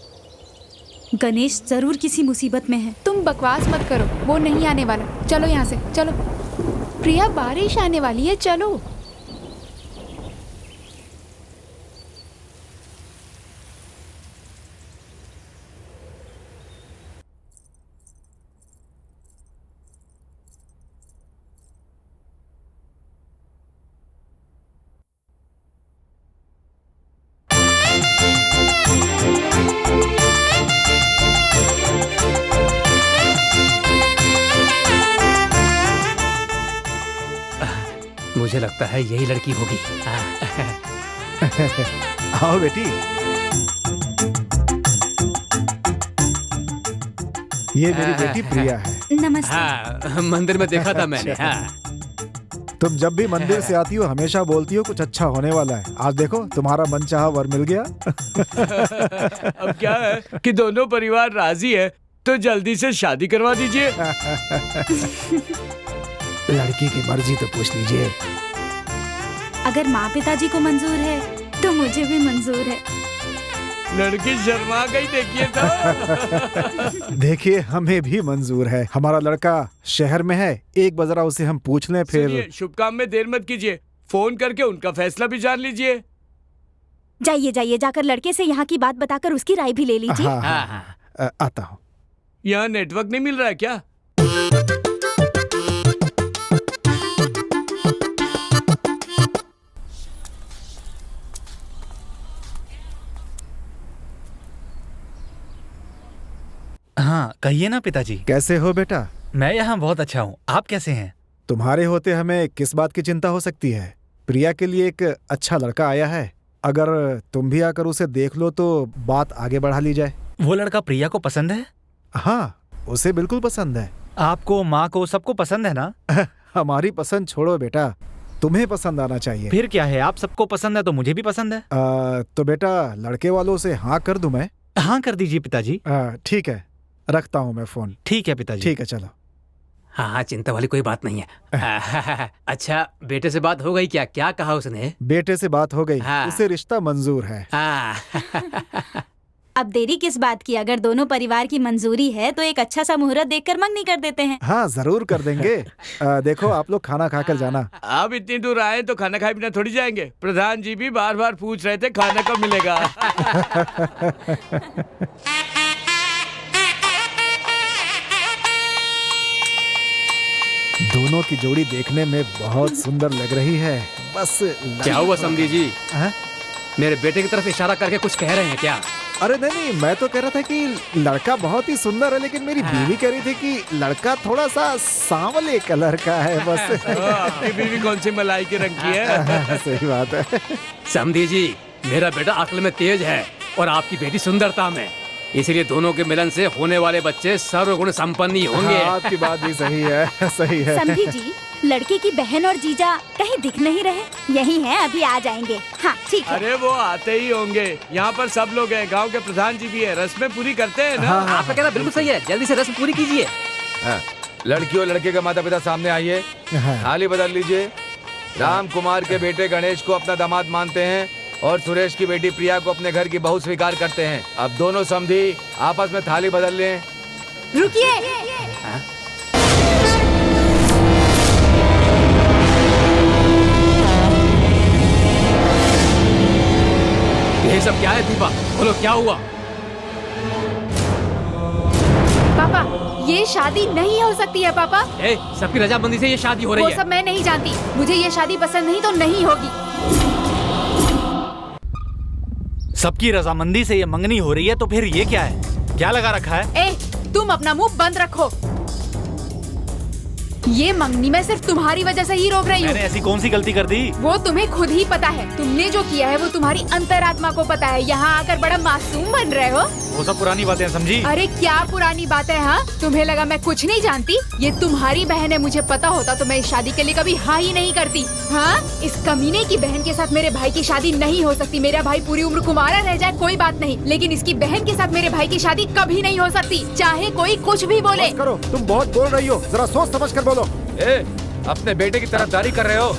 गणेश जरूर किसी मुसीबत में है। तुम बकवास मत करो, वो नहीं आने वाला। चलो यहाँ से, चलो। प्रिया, बारिश आने वाली है, चलो। मुझे लगता है यही लड़की होगी। आओ बेटी। ये मेरी बेटी प्रिया है। नमस्ते। हाँ, मंदिर में देखा था मैंने। हाँ। तुम जब भी मंदिर से आती हो हमेशा बोलती हो कुछ अच्छा होने वाला है। आज देखो तुम्हारा मनचाहा वर मिल गया। अब क्या है कि दोनों परिवार राजी है तो जल्दी से शादी करवा दीजिए। लड़की की मर्जी तो पूछ लीजिए। अगर माँ पिताजी को मंजूर है तो मुझे भी मंजूर है। लड़की शर्मा गई, देखिए तो। देखिए हमें भी मंजूर है। हमारा लड़का शहर में है, एक बार जरा उसे हम पूछ लें फिर। सुनिए, शुभ काम में देर मत कीजिए, फोन करके उनका फैसला भी जान लीजिए। जाइए जाइए, जाकर लड़के से यहाँ की बात बताकर उसकी राय भी ले लीजिए। हाँ, आता हूँ। यहाँ नेटवर्क नहीं मिल रहा है क्या? हाँ कहिए ना पिताजी। कैसे हो बेटा? मैं यहाँ बहुत अच्छा हूँ, आप कैसे हैं? तुम्हारे होते हमें किस बात की चिंता हो सकती है? प्रिया के लिए एक अच्छा लड़का आया है, अगर तुम भी आकर उसे देख लो तो बात आगे बढ़ा ली जाए। वो लड़का प्रिया को पसंद है? हाँ, उसे बिल्कुल पसंद है। आपको, माँ को, सबको पसंद है ना? हमारी पसंद छोड़ो बेटा, तुम्हें पसंद आना चाहिए। फिर क्या है, आप सबको पसंद है तो मुझे भी पसंद है। तो बेटा लड़के वालों से हाँ कर दूं मैं? हाँ कर दीजिए पिताजी। ठीक है, रखता हूँ मैं फोन। ठीक है पिताजी। ठीक है, चलो। हाँ हाँ, चिंता वाली कोई बात नहीं है। अच्छा, बेटे से बात हो गई क्या? क्या कहा उसने? बेटे से बात हो गई। हाँ। उसे रिश्ता मंजूर है। हाँ। अब देरी किस बात की? अगर दोनों परिवार की मंजूरी है तो एक अच्छा सा मुहूर्त देखकर मंगनी कर देते हैं। हाँ जरूर कर देंगे। देखो आप लोग खाना खाकर जाना। आप इतनी दूर आए तो खाना खाए बिना थोड़ी जाएंगे। प्रधान जी भी बार बार पूछ रहे थे खाना कब मिलेगा। दोनों की जोड़ी देखने में बहुत सुंदर लग रही है। बस क्या हुआ समधी जी? हाँ? मेरे बेटे की तरफ इशारा करके कुछ कह रहे हैं क्या? अरे नहीं, मैं तो कह रहा था कि लड़का बहुत ही सुंदर है, लेकिन मेरी बीवी कह रही थी कि लड़का थोड़ा सा सांवले कलर का है बस। आपकी बीवी कौन सी मलाई के रंग की है? सही बात है। समधी जी, मेरा बेटा अक्ल में तेज है और आपकी बेटी सुंदरता में, इसलिए दोनों के मिलन से होने वाले बच्चे सर्वगुण संपन्न ही होंगे। हाँ, आपकी बात भी सही है, सही है। समझी जी, लड़के की बहन और जीजा कहीं दिख नहीं रहे। यही है, अभी आ जाएंगे। हाँ ठीक है। अरे वो आते ही होंगे, यहाँ पर सब लोग हैं, गांव के प्रधान जी भी है, रस्में पूरी करते हैं ना। हाँ, आपका कहना बिल्कुल सही है, जल्दी से रस्म पूरी कीजिए। लड़की और लड़के के माता पिता सामने आइए, थाली बदल लीजिए। राम कुमार के बेटे गणेश को अपना दामाद मानते हैं और सुरेश की बेटी प्रिया को अपने घर की बहू स्वीकार करते हैं। अब दोनों समधी आपस में थाली बदल लें। रुकिए। ये सब क्या है दीपा? बोलो क्या हुआ? पापा, ये शादी नहीं हो सकती है पापा। सबकी रजामंदी से ये शादी हो रही वो है। सब मैं नहीं जानती, मुझे ये शादी पसंद नहीं तो नहीं होगी। सबकी रजामंदी से ये मंगनी हो रही है तो फिर ये क्या है? क्या लगा रखा है? तुम अपना मुंह बंद रखो। ये मंगनी मैं सिर्फ तुम्हारी वजह से ही रोक रही हूँ। मैंने ऐसी कौन सी गलती कर दी? वो तुम्हें खुद ही पता है। तुमने जो किया है वो तुम्हारी अंतरात्मा को पता है। यहाँ आकर बड़ा मासूम बन रहे हो। वो सब पुरानी बातें हैं, समझी? अरे क्या पुरानी बातें? हाँ, तुम्हें लगा मैं कुछ नहीं जानती? ये तुम्हारी बहन है, मुझे पता होता तो मैं इस शादी के लिए कभी हाँ ही नहीं करती। हाँ, इस कमीने की बहन के साथ मेरे भाई की शादी नहीं हो सकती। मेरा भाई पूरी उम्र कुंवारा रह जाए कोई बात नहीं, लेकिन इसकी बहन के साथ मेरे भाई की शादी कभी नहीं हो सकती, चाहे कोई कुछ भी बोले। करो, तुम बहुत बोल रही हो, जरा सोच समझ कर बोलो। अपने बेटे की तरफदारी कर रहे हो?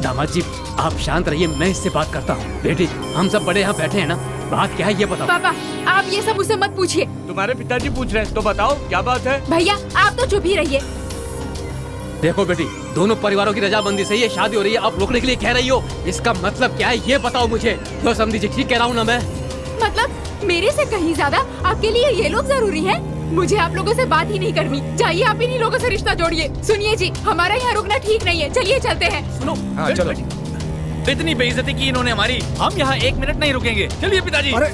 दामाद जी आप शांत रहिए, मैं इससे बात करता हूँ। बेटी हम सब बड़े यहाँ बैठे हैं ना, बात क्या है ये बताओ। पापा आप ये सब मुझसे मत पूछिए। तुम्हारे पिताजी पूछ रहे हैं तो बताओ क्या बात है। भैया आप तो चुप ही रहिए। देखो बेटी, दोनों परिवारों की रजामंदी से ये शादी हो रही है, आप रोकने के लिए कह रही हो, इसका मतलब क्या है ये बताओ मुझे। तो समझी जी, ठीक कह रहा हूँ ना मैं? मतलब मेरे से कहीं ज्यादा आपके लिए ये लोग जरूरी हैं? मुझे आप लोगों से बात ही नहीं करनी। जाइए आप इन्हीं लोगों से रिश्ता जोड़िए। सुनिए जी, हमारा यहाँ रुकना ठीक नहीं है, चलिए चलते हैं। सुनो, हाँ चलो। इतनी बेइज्जती की इन्होंने हमारी, हम यहाँ 1 मिनट नहीं रुकेंगे। चलिए पिताजी। अरे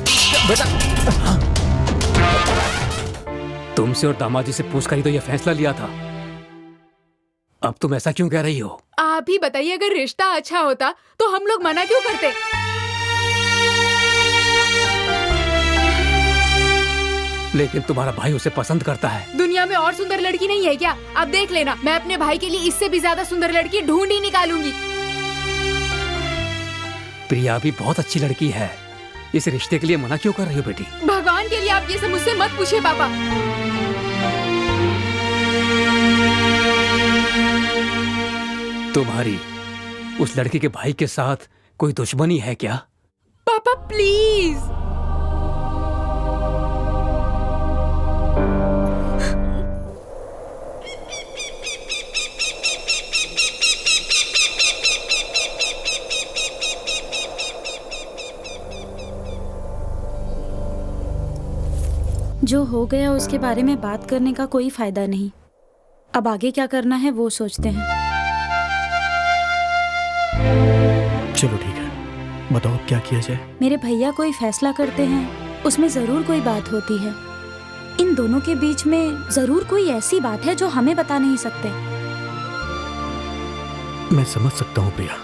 बेटा, तुमसे और दामाद जी से पूछ कर ही तो ये फैसला लिया था, अब तुम ऐसा क्यों कह रही हो? आप ही बताइए, अगर रिश्ता अच्छा होता तो हम लोग मना क्यों करते? लेकिन तुम्हारा भाई उसे पसंद करता है। दुनिया में और सुंदर लड़की नहीं है क्या? अब देख लेना, मैं अपने भाई के लिए इससे भी ज्यादा सुंदर लड़की ढूंढ ही निकालूंगी। प्रिया भी बहुत अच्छी लड़की है, इस रिश्ते के लिए मना क्यों कर रही हो बेटी? भगवान के लिए आप ये सब मुझसे मत पूछिए पापा। तुम्हारी उस लड़की के भाई के साथ कोई दुश्मनी है क्या? पापा प्लीज। जो हो गया उसके बारे में बात करने का कोई फायदा नहीं। अब आगे क्या करना है वो सोचते हैं। चलो ठीक है, बताओ क्या किया जाए। मेरे भैया कोई फैसला करते हैं, उसमें जरूर कोई बात होती है। इन दोनों के बीच में जरूर कोई ऐसी बात है जो हमें बता नहीं सकते। मैं समझ सकता हूँ प्रिया,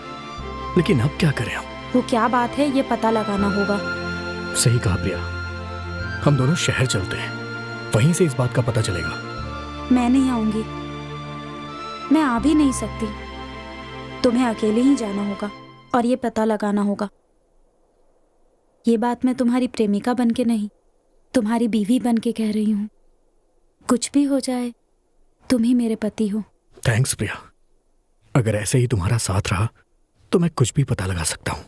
लेकिन अब क्या करें हम? वो क्या बात है ये पता लगाना होगा। सही कहा प्रिया, हम दोनों शहर चलते हैं, वहीं से इस बात का पता चलेगा। मैं नहीं आऊंगी, मैं आ भी नहीं सकती। तुम्हें अकेले ही जाना होगा और ये पता लगाना होगा। ये बात मैं तुम्हारी प्रेमिका बन के नहीं, तुम्हारी बीवी बन के कह रही हूँ। कुछ भी हो जाए तुम ही मेरे पति हो। थैंक्स प्रिया, अगर ऐसे ही तुम्हारा साथ रहा तो मैं कुछ भी पता लगा सकता हूँ।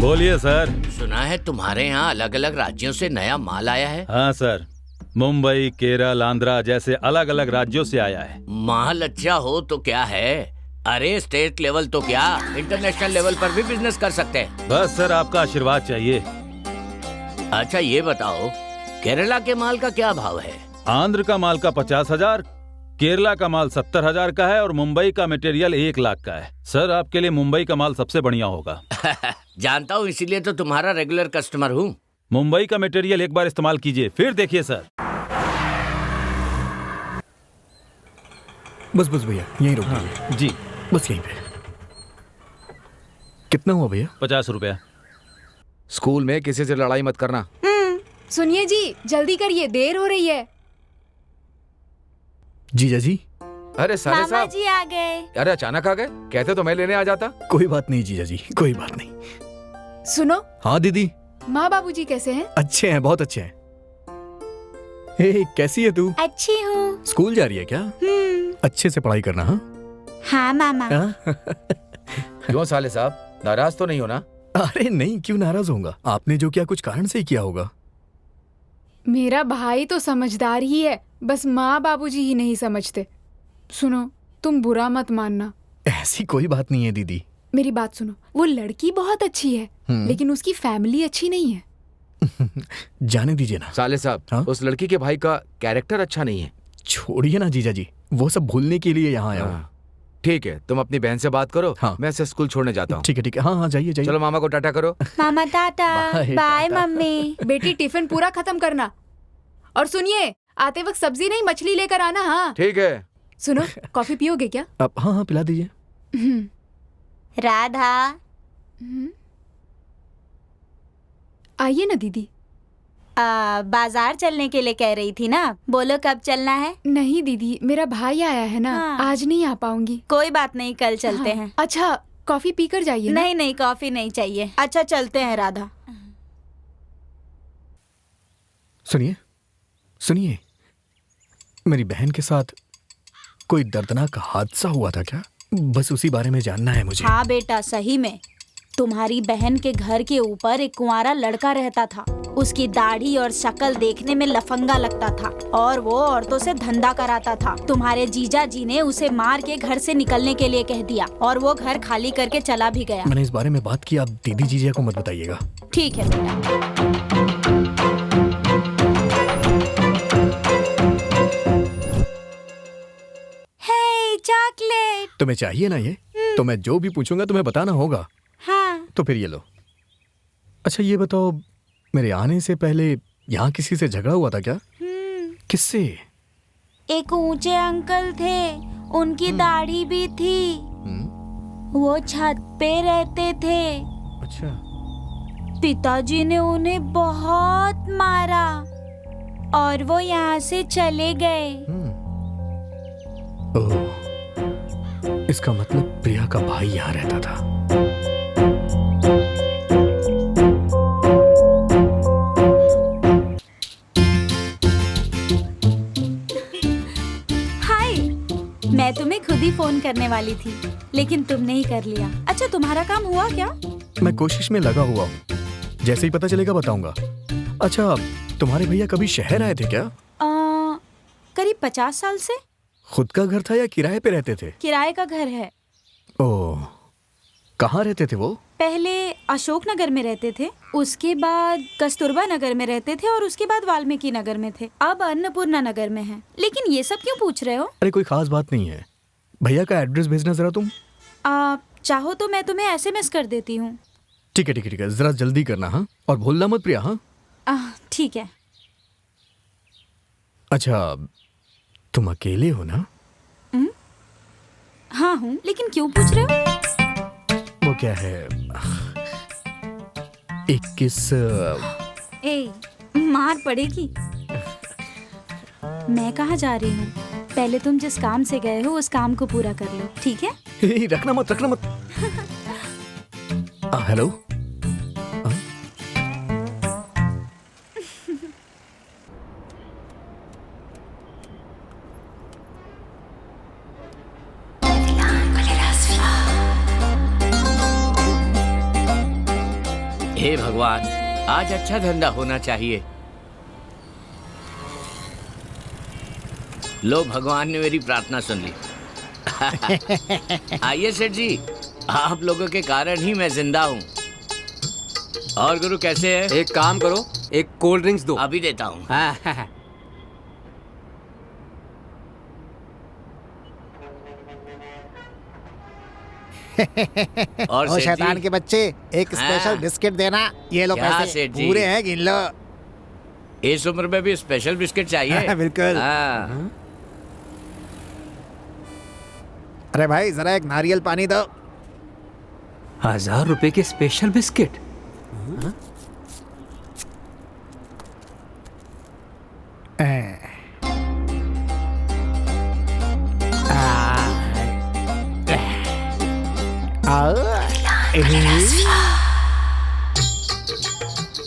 बोलिए सर। सुना है तुम्हारे यहाँ अलग अलग राज्यों से नया माल आया है। हाँ सर, मुंबई, केरल, आंध्रा जैसे अलग अलग राज्यों से आया है। माल अच्छा हो तो क्या है, अरे स्टेट लेवल तो क्या इंटरनेशनल लेवल पर भी बिजनेस कर सकते हैं। बस सर आपका आशीर्वाद चाहिए। अच्छा ये बताओ, केरला के माल का क्या भाव है? आंध्र का माल का 50,000, केरला का माल 70,000 का है और मुंबई का मटेरियल 1 लाख का है। सर आपके लिए मुंबई का माल सबसे बढ़िया होगा। जानता हूँ, इसीलिए तो तुम्हारा रेगुलर कस्टमर हूँ। मुंबई का मटेरियल एक बार इस्तेमाल कीजिए, फिर देखिए सर। बस बस भैया यहीं रुक जाइए। जी बस यहीं पे। कितना हुआ भैया? 50 रुपया। स्कूल में किसी से लड़ाई मत करना। सुनिए जी, जल्दी करिए, देर हो रही है। जीजा जी। अरे साले मामा साहब, जी आ गए। अरे अचानक आ गए, कहते तो मैं लेने आ जाता। कोई बात नहीं जीजा जी, कोई बात नहीं। सुनो, हाँ दीदी। माँ बाबूजी कैसे हैं? अच्छे हैं, बहुत अच्छे हैं। हे, कैसी है तू? अच्छी हूँ। स्कूल जा रही है क्या? अच्छे से पढ़ाई करना। हाँ हाँ मामा। क्यों साले साहब, नाराज तो नहीं हो ना? अरे नहीं, क्यों नाराज होऊंगा? आपने जो किया कुछ कारण से ही किया होगा। मेरा भाई तो समझदार ही है, बस माँ बाबूजी ही नहीं समझते। सुनो, तुम बुरा मत मानना। ऐसी कोई बात नहीं है दीदी। मेरी बात सुनो, वो लड़की बहुत अच्छी है, लेकिन उसकी फैमिली अच्छी नहीं है। जाने दीजिए ना। साले साहब, हाँ? उस लड़की के भाई का कैरेक्टर अच्छा नहीं है। छोड़िए ना जीजा जी, वो सब भूलने के लिए यहाँ आया हूँ। ठीक है, तुम अपनी बहन से बात करो। हाँ। मैं इसे स्कूल छोड़ने जाता हूँ। ठीक है ठीक है, हाँ हाँ जाइए जाइए। चलो मामा को टाटा करो। मामा टाटा। Bye mummy. बेटी टिफिन पूरा खत्म करना, और सुनिए आते वक्त सब्जी नहीं मछली लेकर आना। हाँ ठीक है। सुनो, कॉफी पियोगे क्या? अब हाँ हाँ पिला दीजिए। राधा। आइए ना दीदी। बाजार चलने के लिए कह रही थी ना, बोलो कब चलना है? नहीं दीदी, मेरा भाई आया है ना, आज नहीं आ पाऊंगी। कोई बात नहीं, कल चलते हैं। अच्छा, कॉफी पीकर जाइए ना। नहीं नहीं, कॉफी नहीं चाहिए। अच्छा चलते हैं राधा। सुनिए सुनिए, मेरी बहन के साथ कोई दर्दनाक हादसा हुआ था क्या? बस उसी बारे में जानना है मुझे। हाँ बेटा, सही में तुम्हारी बहन के घर के ऊपर एक कुंवारा लड़का रहता था। उसकी दाढ़ी और शक्ल देखने में लफंगा लगता था और वो औरतों से धंधा कराता था। तुम्हारे जीजा जी ने उसे मार के घर से निकलने के लिए कह दिया और वो घर खाली करके चला भी गया। मैंने इस बारे में बात की, आप दीदी जीजा को मत बताइएगा। ठीक है बेटा। हे चॉकलेट। तुम्हें चाहिए ना ये? तो मैं जो भी पूछूंगा तुम्हें बताना होगा। हाँ। तो फिर ये लो। अच्छा ये बताओ, मेरे आने से पहले यहाँ किसी से झगड़ा हुआ था क्या? किससे? एक ऊंचे अंकल थे, उनकी दाढ़ी भी थी। वो छत पे रहते थे। अच्छा। पिताजी ने उन्हें बहुत मारा और वो यहाँ से चले गए। ओह, इसका मतलब प्रिया का भाई यहाँ रहता था। मैं तुम्हें खुद ही फोन करने वाली थी, लेकिन तुमने ही कर लिया। अच्छा, तुम्हारा काम हुआ क्या? मैं कोशिश में लगा हुआ हूँ, जैसे ही पता चलेगा बताऊंगा। अच्छा, तुम्हारे भैया कभी शहर आए थे क्या? करीब 50 साल से। खुद का घर था या किराए पे रहते थे? किराए का घर है। ओह, कहाँ रहते थे वो? पहले अशोक नगर में रहते थे, उसके बाद कस्तूरबा नगर में रहते थे और उसके बाद वाल्मीकि नगर में थे। अब अन्नपूर्णा नगर में हैं। लेकिन ये सब क्यों पूछ रहे हो? अरे कोई खास बात नहीं है। भैया का एड्रेस भेजना जरा तुम। चाहो तो मैं तुम्हें SMS कर देती हूँ। ठीक है ठीक है ठीक है, जरा जल्दी करना। हाँ, और भूलना मत प्रिया। हाँ ठीक है। अच्छा, तुम अकेले हो ना? हाँ हूँ, लेकिन क्यों पूछ रहे हो? वो क्या है, 21 मार पड़ेगी। मैं कहाँ जा रही हूँ? पहले तुम जिस काम से गए हो उस काम को पूरा कर लो, ठीक है? रखना मत, रखना मत। हेलो। हे भगवान, आज अच्छा धंधा होना चाहिए। लो, भगवान ने मेरी प्रार्थना सुन ली। आइए सेठ जी, आप लोगों के कारण ही मैं जिंदा हूँ। और गुरु कैसे है? एक काम करो, एक कोल्ड ड्रिंक्स दो। अभी देता हूँ। और शैतान के बच्चे, एक स्पेशल बिस्किट देना। ये लो पैसे, पूरे हैं, गिन लो। इस उम्र में भी स्पेशल बिस्किट चाहिए? बिल्कुल। अरे भाई, जरा एक नारियल पानी दो। 1000 रुपए के स्पेशल बिस्किट?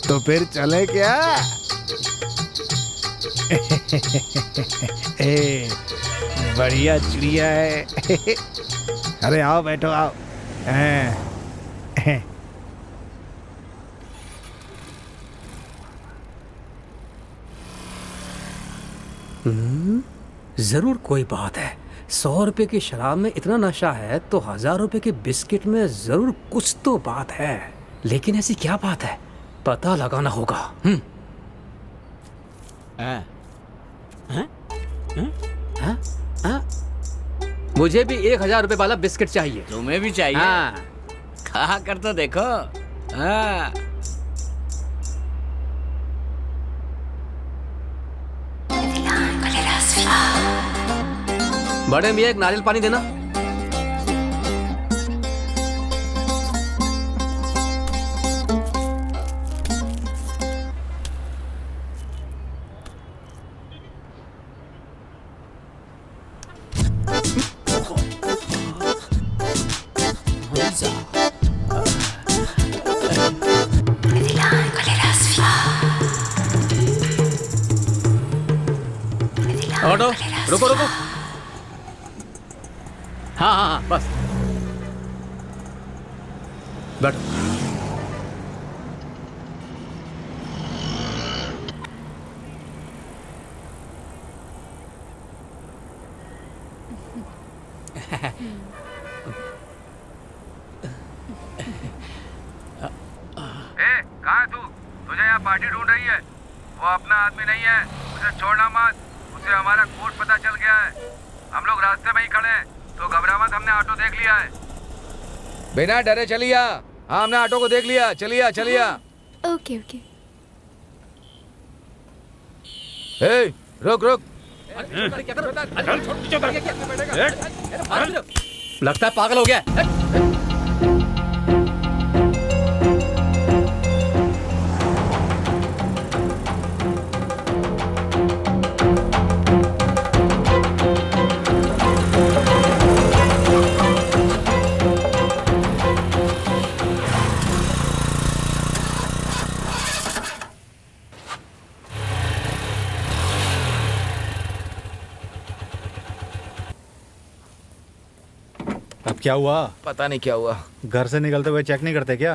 तो फिर चले क्या? बढ़िया चिड़िया है। अरे आओ, बैठो, आओ। जरूर कोई बात है। 100 रुपए की शराब में इतना नशा है तो 1000 रुपए के बिस्किट में जरूर कुछ तो बात है। लेकिन ऐसी क्या बात है, पता लगाना होगा। मुझे भी 1000 रुपए वाला बिस्किट चाहिए। तुम्हें भी चाहिए? हाँ। खा कर तो देखो। हाँ। बड़े मियाँ, एक नारियल पानी देना। ऑटो रुको रुको। हाँ हाँ हाँ बस बैठो। कहाँ है तू? तुझे यहाँ पार्टी ढूंढ रही है। वो अपना आदमी नहीं है, उसे छोड़ना मत। उसे हमारा कोड पता चल गया है। हम लोग रास्ते में ही खड़े हैं, तो घबरा मत, हमने ऑटो देख लिया है। बिना डरे चलिए। हाँ हमने ऑटो को देख लिया। चलिए चलिए। Okay okay. ए, रुक रुक। लगता है पागल हो गया। अब क्या हुआ? पता नहीं क्या हुआ। घर से निकलते हुए चेक नहीं करते क्या?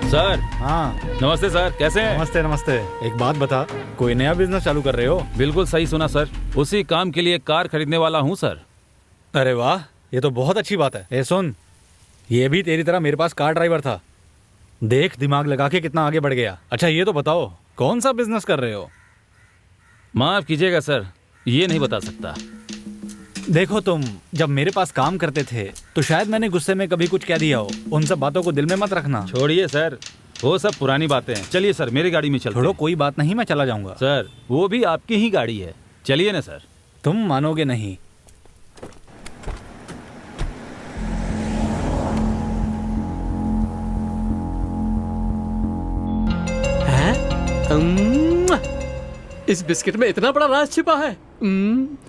सर। हाँ नमस्ते सर, कैसे हैं? नमस्ते नमस्ते। एक बात बता, कोई नया बिजनेस चालू कर रहे हो? बिल्कुल सही सुना सर, उसी काम के लिए कार खरीदने वाला हूँ सर। अरे वाह, ये तो बहुत अच्छी बात है। ए सुन, ये भी तेरी तरह मेरे पास कार ड्राइवर था। देख दिमाग लगा के कितना आगे बढ़ गया। अच्छा ये तो बताओ, कौन सा बिजनेस कर रहे हो? माफ कीजिएगा सर, ये नहीं बता सकता। देखो तुम जब मेरे पास काम करते थे तो शायद मैंने गुस्से में कभी कुछ कह दिया हो। उन सब बातों को दिल में मत रखना। छोड़िए सर, वो सब पुरानी बातें हैं। चलिए सर, मेरी गाड़ी में चलते हैं। छोड़ो, कोई बात नहीं, मैं चला जाऊंगा। सर वो भी आपकी ही गाड़ी है, चलिए ना सर। तुम मानोगे नहीं। इस बिस्किट में इतना बड़ा राज छिपा है।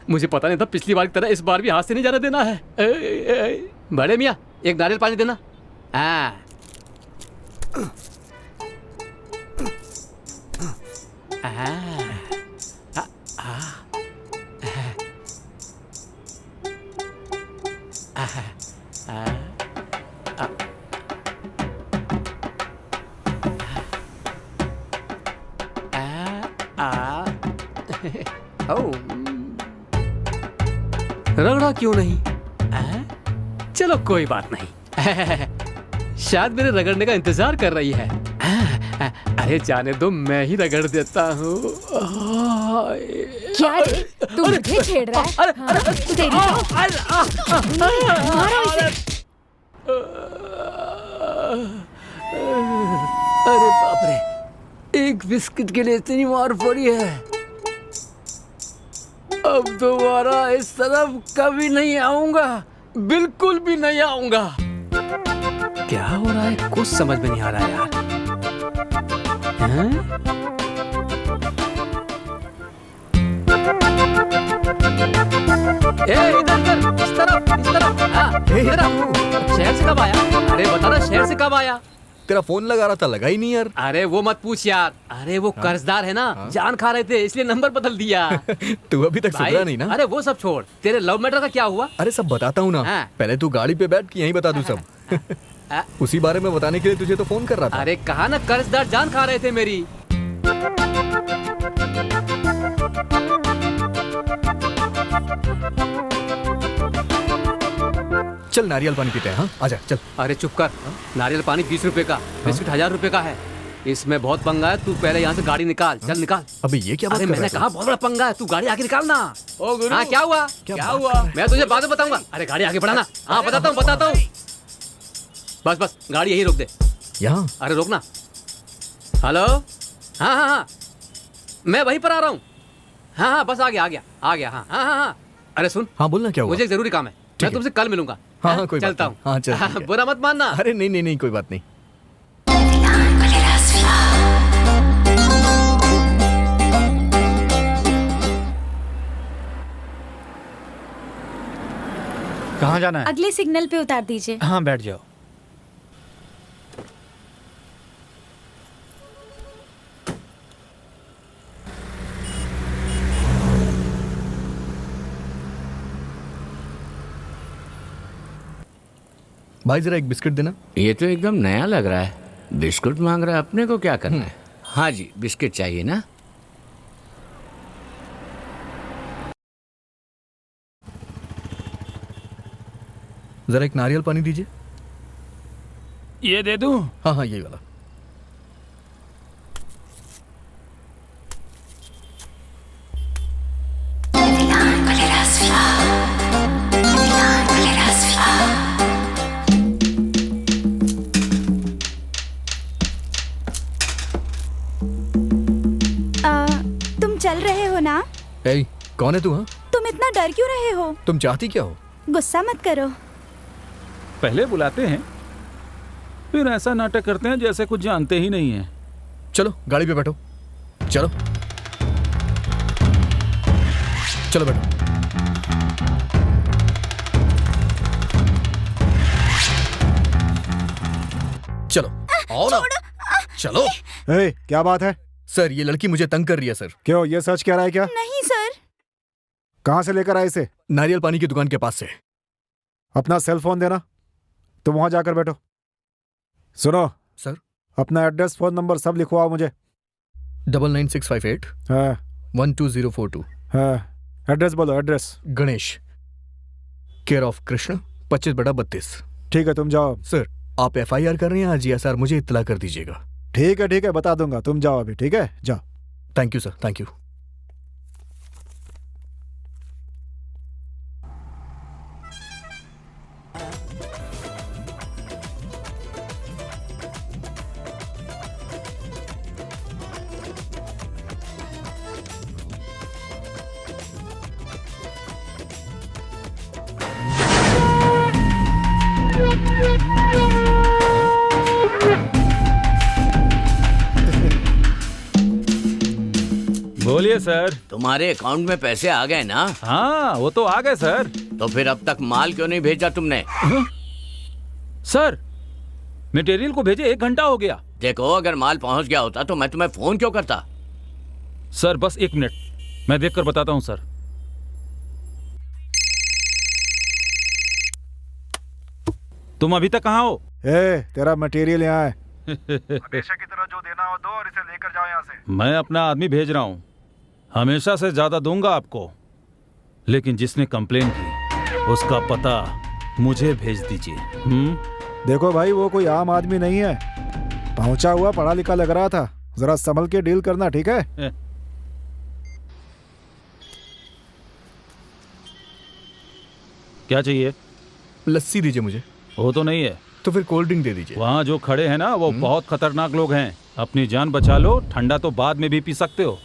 मुझे पता नहीं था। पिछली बार की तरह इस बार भी हाथ से नहीं जाने देना है। बड़े मियाँ, एक नारियल पानी देना। रगड़ा क्यों नहीं? चलो कोई बात नहीं। शायद मेरे रगड़ने का इंतजार कर रही है। अरे जाने दो, मैं ही रगड़ देता हूँ। क्या रे? तू मुझे छेड़ रहा है? अरे बाप रे, एक बिस्किट के लिए इतनी मार पड़ी है। अब दोबारा इस तरफ कभी नहीं आऊंगा, बिल्कुल भी नहीं आऊंगा। क्या हो रहा है कुछ समझ में नहीं आ रहा यार। इस तरफ। शहर से कब आया? अरे बता ना, शहर से कब आया? तेरा फोन लगा रहा था, लगा ही नहीं यार। अरे वो मत पूछ यार। अरे वो कर्जदार है ना, जान खा रहे थे इसलिए नंबर बदल दिया। तू अभी तक सुधरा नहीं ना? अरे वो सब छोड़, तेरे लव मैटर का क्या हुआ? अरे सब बताता हूँ ना। पहले तू गाड़ी पे बैठ के यहीं बता दूं सब। उसी बारे में बताने के लिए तुझे तो फोन कर रहा था। अरे कहा ना, कर्जदार जान खा रहे थे मेरी। चल नारियल पानी पीते हैं। हाँ आजा चल। अरे चुप कर। नारियल पानी 20 रुपए का, बिस्किट 1000 रुपए का है। इसमें बहुत पंगा है। तू पहले यहाँ से गाड़ी निकाल। चल निकाल। अबे ये क्या बात कर रहा है? मैंने कहा बहुत बड़ा पंगा है, तू गाड़ी आगे निकाल ना। ओ गुरु, हाँ क्या हुआ? क्या हुआ? मैं तुझे बाद में बताऊंगा। अरे गाड़ी आगे बढ़ाना। हाँ बताता हूँ। बस बस गाड़ी यही रोक दे। यहाँ? अरे रोकना। हेलो। हाँ, मैं वहीं पर आ रहा हूँ। हाँ बस आ गया। हाँ। अरे सुन। हाँ बोलना, क्या हुआ? मुझे एक जरूरी काम है, मैं तुमसे कल मिलूंगा। हाँ कोई चलता हूँ। हाँ चल। बुरा मत मानना। अरे नहीं कोई बात नहीं। कहाँ जाना है? अगले सिग्नल पे उतार दीजिए। हाँ बैठ जाओ। भाई जरा एक बिस्किट देना। ये तो एकदम नया लग रहा है। बिस्कुट मांग रहा है, अपने को क्या करना है? हाँ जी, बिस्किट चाहिए ना? जरा एक नारियल पानी दीजिए। ये दे दूं? हाँ हाँ ये वाला। तुम चल रहे हो ना? ए, कौन है तू? हाँ, तुम इतना डर क्यों रहे हो? तुम चाहती क्या हो? गुस्सा मत करो। पहले बुलाते हैं, फिर ऐसा नाटक करते हैं जैसे कुछ जानते ही नहीं हैं। चलो गाड़ी पे बैठो। चलो चलो बैठो। चलो आओ ना। चलो। ए, क्या बात है? सर ये लड़की मुझे तंग कर रही है सर। क्यों, ये सच कह रहा है क्या? नहीं सर। कहाँ से लेकर आए इसे? नारियल पानी की दुकान के पास से। अपना सेल फोन देना, तुम वहां जाकर बैठो। सुनो सर, अपना एड्रेस, फोन नंबर सब लिखवाओ मुझे। 99658 हाँ 12042। हाँ, एड्रेस बोलो। Address? Ganesh, care of Krishna, 25/32। ठीक है, तुम जाओ। सर आप FIR कर रहे हैं आज या सर? मुझे इत्तला कर दीजिएगा। ठीक है बता दूंगा, तुम जाओ अभी। ठीक है, जाओ। Thank you sir, thank you. बोलिए सर। तुम्हारे अकाउंट में पैसे आ गए ना? हाँ वो तो आ गए सर। तो फिर अब तक माल क्यों नहीं भेजा तुमने? सर मटेरियल को भेजे 1 घंटा हो गया। देखो, अगर माल पहुंच गया होता तो मैं तुम्हें फोन क्यों करता? सर बस 1 मिनट, मैं देखकर बताता हूँ सर। तुम अभी तक कहाँ हो? तेरा मटेरियल यहाँ है। हमेशा की तरह जो देना हो दो और इसे लेकर जाओ यहाँ से। मैं अपना आदमी भेज रहा हूँ, हमेशा से ज्यादा दूंगा आपको, लेकिन जिसने कंप्लेन की उसका पता मुझे भेज दीजिए। देखो भाई, वो कोई आम आदमी नहीं है, पहुंचा हुआ पढ़ा लिखा लग रहा था। जरा संभल के डील करना, ठीक है? क्या चाहिए? लस्सी दीजिए मुझे। वो तो नहीं है। तो फिर कोल्ड ड्रिंक दे दीजिए। वहाँ जो खड़े हैं ना वो बहुत खतरनाक लोग हैं, अपनी जान बचा लो, ठंडा तो बाद में भी पी सकते हो।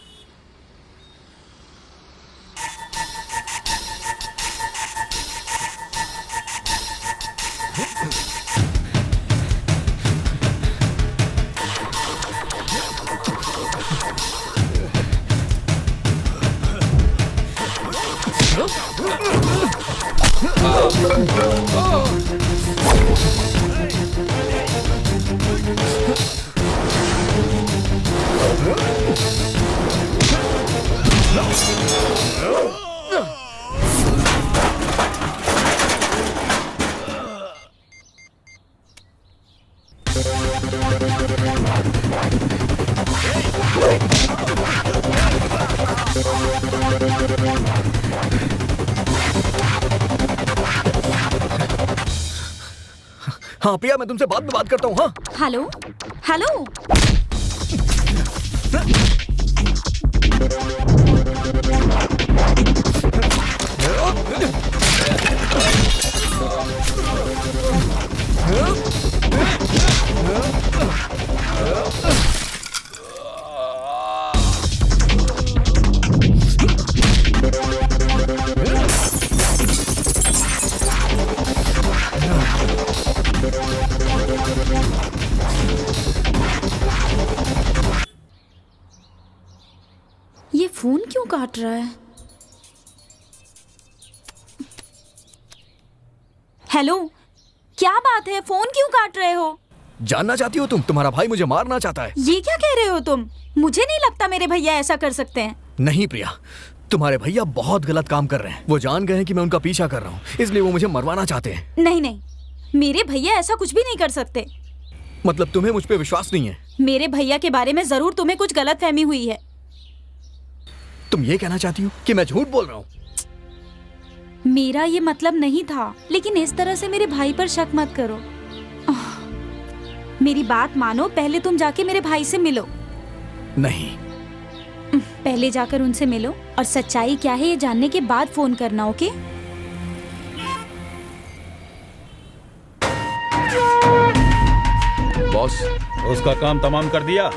हाँ प्रिया, मैं तुमसे बाद में बात करता हूँ। हाँ हेलो हेलो। ये फोन क्यों काट रहा है? हेलो, क्या बात है? फोन क्यों काट रहे हो? जानना चाहती हो तुम? तुम्हारा भाई मुझे मारना चाहता है। ये क्या कह रहे हो तुम? मुझे नहीं लगता मेरे भैया ऐसा कर सकते हैं। नहीं प्रिया, तुम्हारे भैया बहुत गलत काम कर रहे हैं। वो जान गए हैं कि मैं उनका पीछा कर रहा हूँ, इसलिए वो मुझे मरवाना चाहते हैं। नहीं नहीं, मेरे भैया ऐसा कुछ भी नहीं कर सकते। मतलब तुम्हें मुझ पे विश्वास नहीं है? मेरे भैया के बारे में जरूर तुम्हें कुछ गलतफहमी हुई है। तुम ये कहना चाहती हो कि मैं झूठ बोल रहा हूँ? मेरा ये मतलब नहीं था, लेकिन इस तरह से मेरे भाई पर शक मत करो। मेरी बात मानो, पहले तुम जाके मेरे भाई से मिलो। नहीं, पहले जाकर उनसे मिलो और सच्चाई क्या है ये जानने के बाद फोन करना, ओके? बॉस, उसका काम तमाम कर दिया।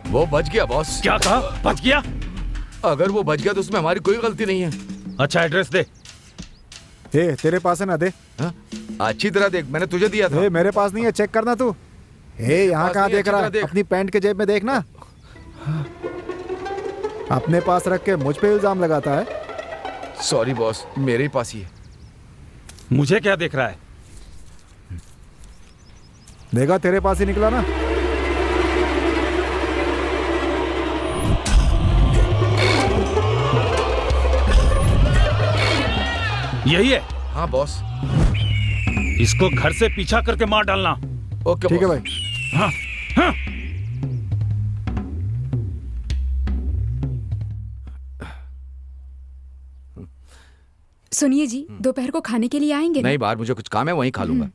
वो बच गया बॉस। क्या कहा? बच गया? अगर वो बच गया तो उसमें हमारी कोई गलती नहीं है। अच्छा, एड्रेस दे। तेरे पास है ना? दे। अच्छी तरह देख, मैंने तुझे दिया था। मेरे पास नहीं है, चेक करना तू। यहाँ कहाँ देख रहा है? अपनी पैंट के जेब में देखना। अपने पास रख के मुझ पे इल्जाम लगाता है। सॉरी बॉस, मेरे ही पास ही है। मुझे क्या देख रहा है? देखा, तेरे पास ही निकला ना। यही है? हाँ बॉस। इसको घर से पीछा करके मार डालना। ओके ठीक है भाई। हाँ, हाँ। सुनिए जी, दोपहर को खाने के लिए आएंगे? नहीं, बाहर मुझे कुछ काम है, वहीं खा लूंगा।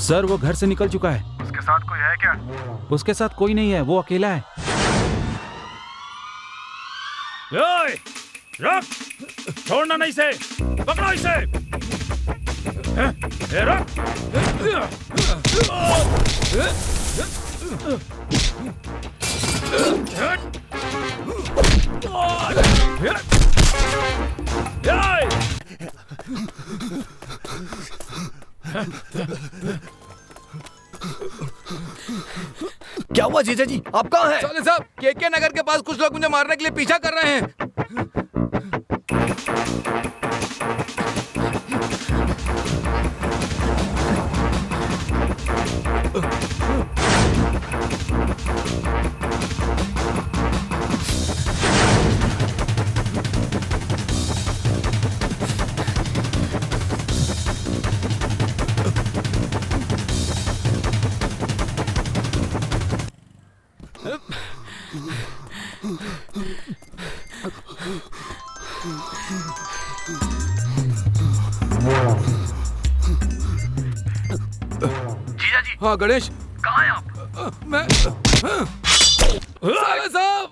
सर, वो घर से निकल चुका है। उसके साथ कोई है क्या? उसके साथ कोई नहीं है, वो अकेला है। ओए, रख! छोड़ना नहीं इसे, पकड़ो इसे। रख! क्या हुआ जीजा जी, आप कहाँ हैं? साले साहब, केके नगर के पास कुछ लोग मुझे मारने के लिए पीछा कर रहे हैं। जीजा जी। हाँ गणेश, कहाँ हैं आप? मैं साले साहब।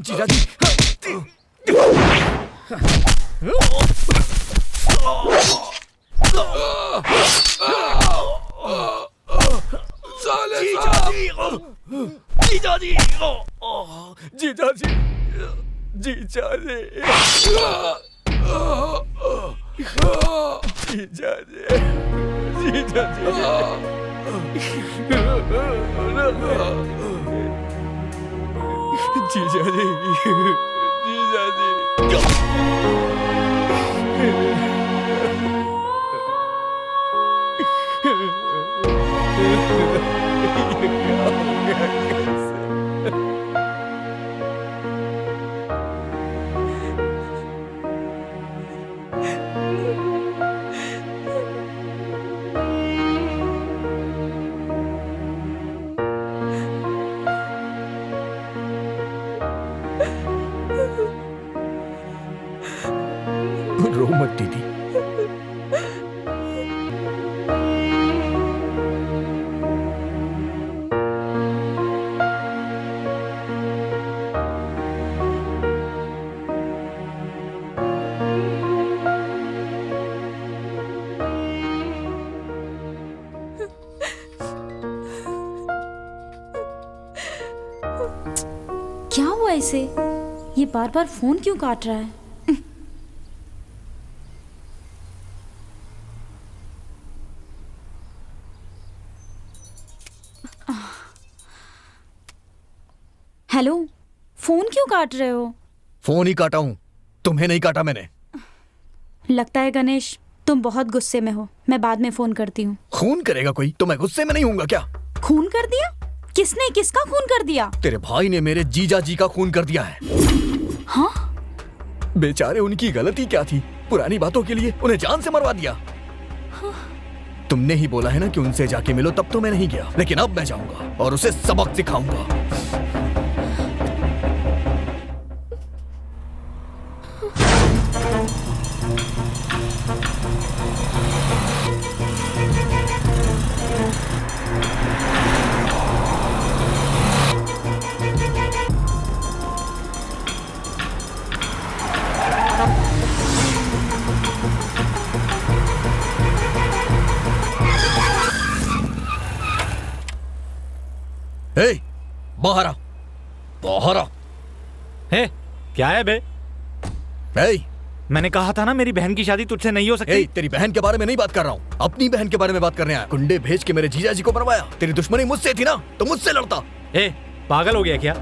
जीजा जी, साले साहब। जीजा जी, जीजा जी, जीजा जी, जीजा जी, जीजा जी, जीजा जी, जीजा हुआ इसे? ये बार बार फोन क्यों काट रहा है? हेलो, फोन क्यों काट रहे हो? फोन ही काटा हूं, तुम्हें नहीं काटा मैंने। लगता है गणेश तुम बहुत गुस्से में हो। मैं बाद में फोन करती हूँ। खून करेगा कोई तो मैं गुस्से में नहीं हूँगा क्या? खून कर दिया? किसने किसका खून कर दिया? तेरे भाई ने मेरे जीजा जी का खून कर दिया है। हाँ? बेचारे, उनकी गलती क्या थी? पुरानी बातों के लिए उन्हें जान से मरवा दिया। हाँ। तुमने ही बोला है ना कि उनसे जाके मिलो, तब तो मैं नहीं गया, लेकिन अब मैं जाऊंगा और उसे सबक सिखाऊंगा। हे, बाहर आ, बाहर आ। हे, क्या है बे? हे, मैंने कहा था ना मेरी बहन की शादी तुझसे नहीं हो सकती। हे, तेरी बहन के बारे में नहीं बात कर रहा हूँ, अपनी बहन के बारे में बात करने आया। गुंडे भेज के मेरे जीजा जी को मरवाया। तेरी दुश्मनी मुझसे थी ना, तो मुझसे लड़ता। हे, पागल हो गया क्या?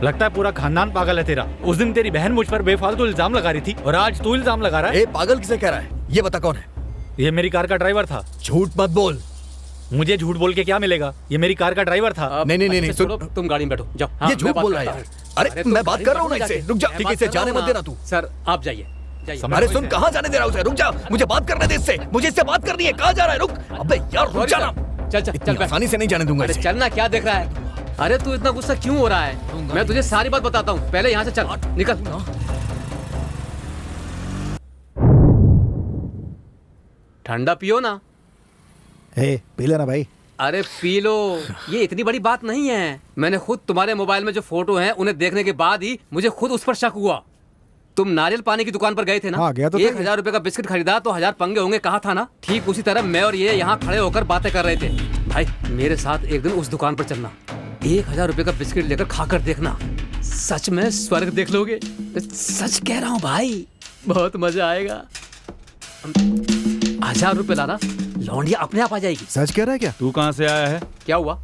लगता है पूरा खानदान पागल है तेरा। उस दिन तेरी बहन मुझ पर बेफालतू इल्जाम लगा रही थी और आज तू इल्जाम लगा रहा है। पागल किसे कह रहा है? ये बता कौन है? ये मेरी कार का ड्राइवर था। झूठ मत बोल। मुझे झूठ बोल के क्या मिलेगा? ये मेरी कार का ड्राइवर था। नहीं, तुम गाड़ी में बैठो, जाओ। हाँ, ये झूठ बोल रहा है। अरे मैं बात कर रहा हूँ ना इससे। रुक जा, ठीक है, इसे जाने मत देना तू। सर आप जाइए। अरे सुन, कहाँ जाने दे रहा हूँ उसे? रुक जा, मुझे बात करने दे इससे। मुझे इससे बात करनी है। कहाँ जा रहा है? रुक, अबे यार रुक जा ना। चल, आसानी से नहीं जाने दूंगा इसे। चलना, क्या देख रहा है? अरे तू इतना गुस्सा क्यों हो रहा है? मैं तुझे सारी बात बताता हूँ, पहले यहाँ से चल, निकल। ठंडा पियो ना। पी लेना भाई। अरे पी लो, ये इतनी बड़ी बात नहीं है। मैंने खुद तुम्हारे मोबाइल में जो फोटो हैं उन्हें देखने के बाद ही मुझे खुद उस पर शक हुआ। तुम नारियल पानी की दुकान पर गए थे ना? हाँ, गया तो 1000 रुपए का बिस्किट खरीदा तो 1000 पंगे होंगे, कहा था ना? ठीक उसी तरह मैं और ये यहाँ खड़े होकर बातें कर रहे थे। भाई मेरे साथ एक दिन उस दुकान पर चलना, 1000 रुपए का बिस्किट लेकर खाकर देखना, सच में स्वर्ग देख लोगे। सच कह रहा हूँ भाई, बहुत मजा आएगा। 1000 रुपए लाना, लौंडिया अपने आप आ जाएगी। सच कह रहा है क्या? तू कहाँ से आया है? क्या हुआ?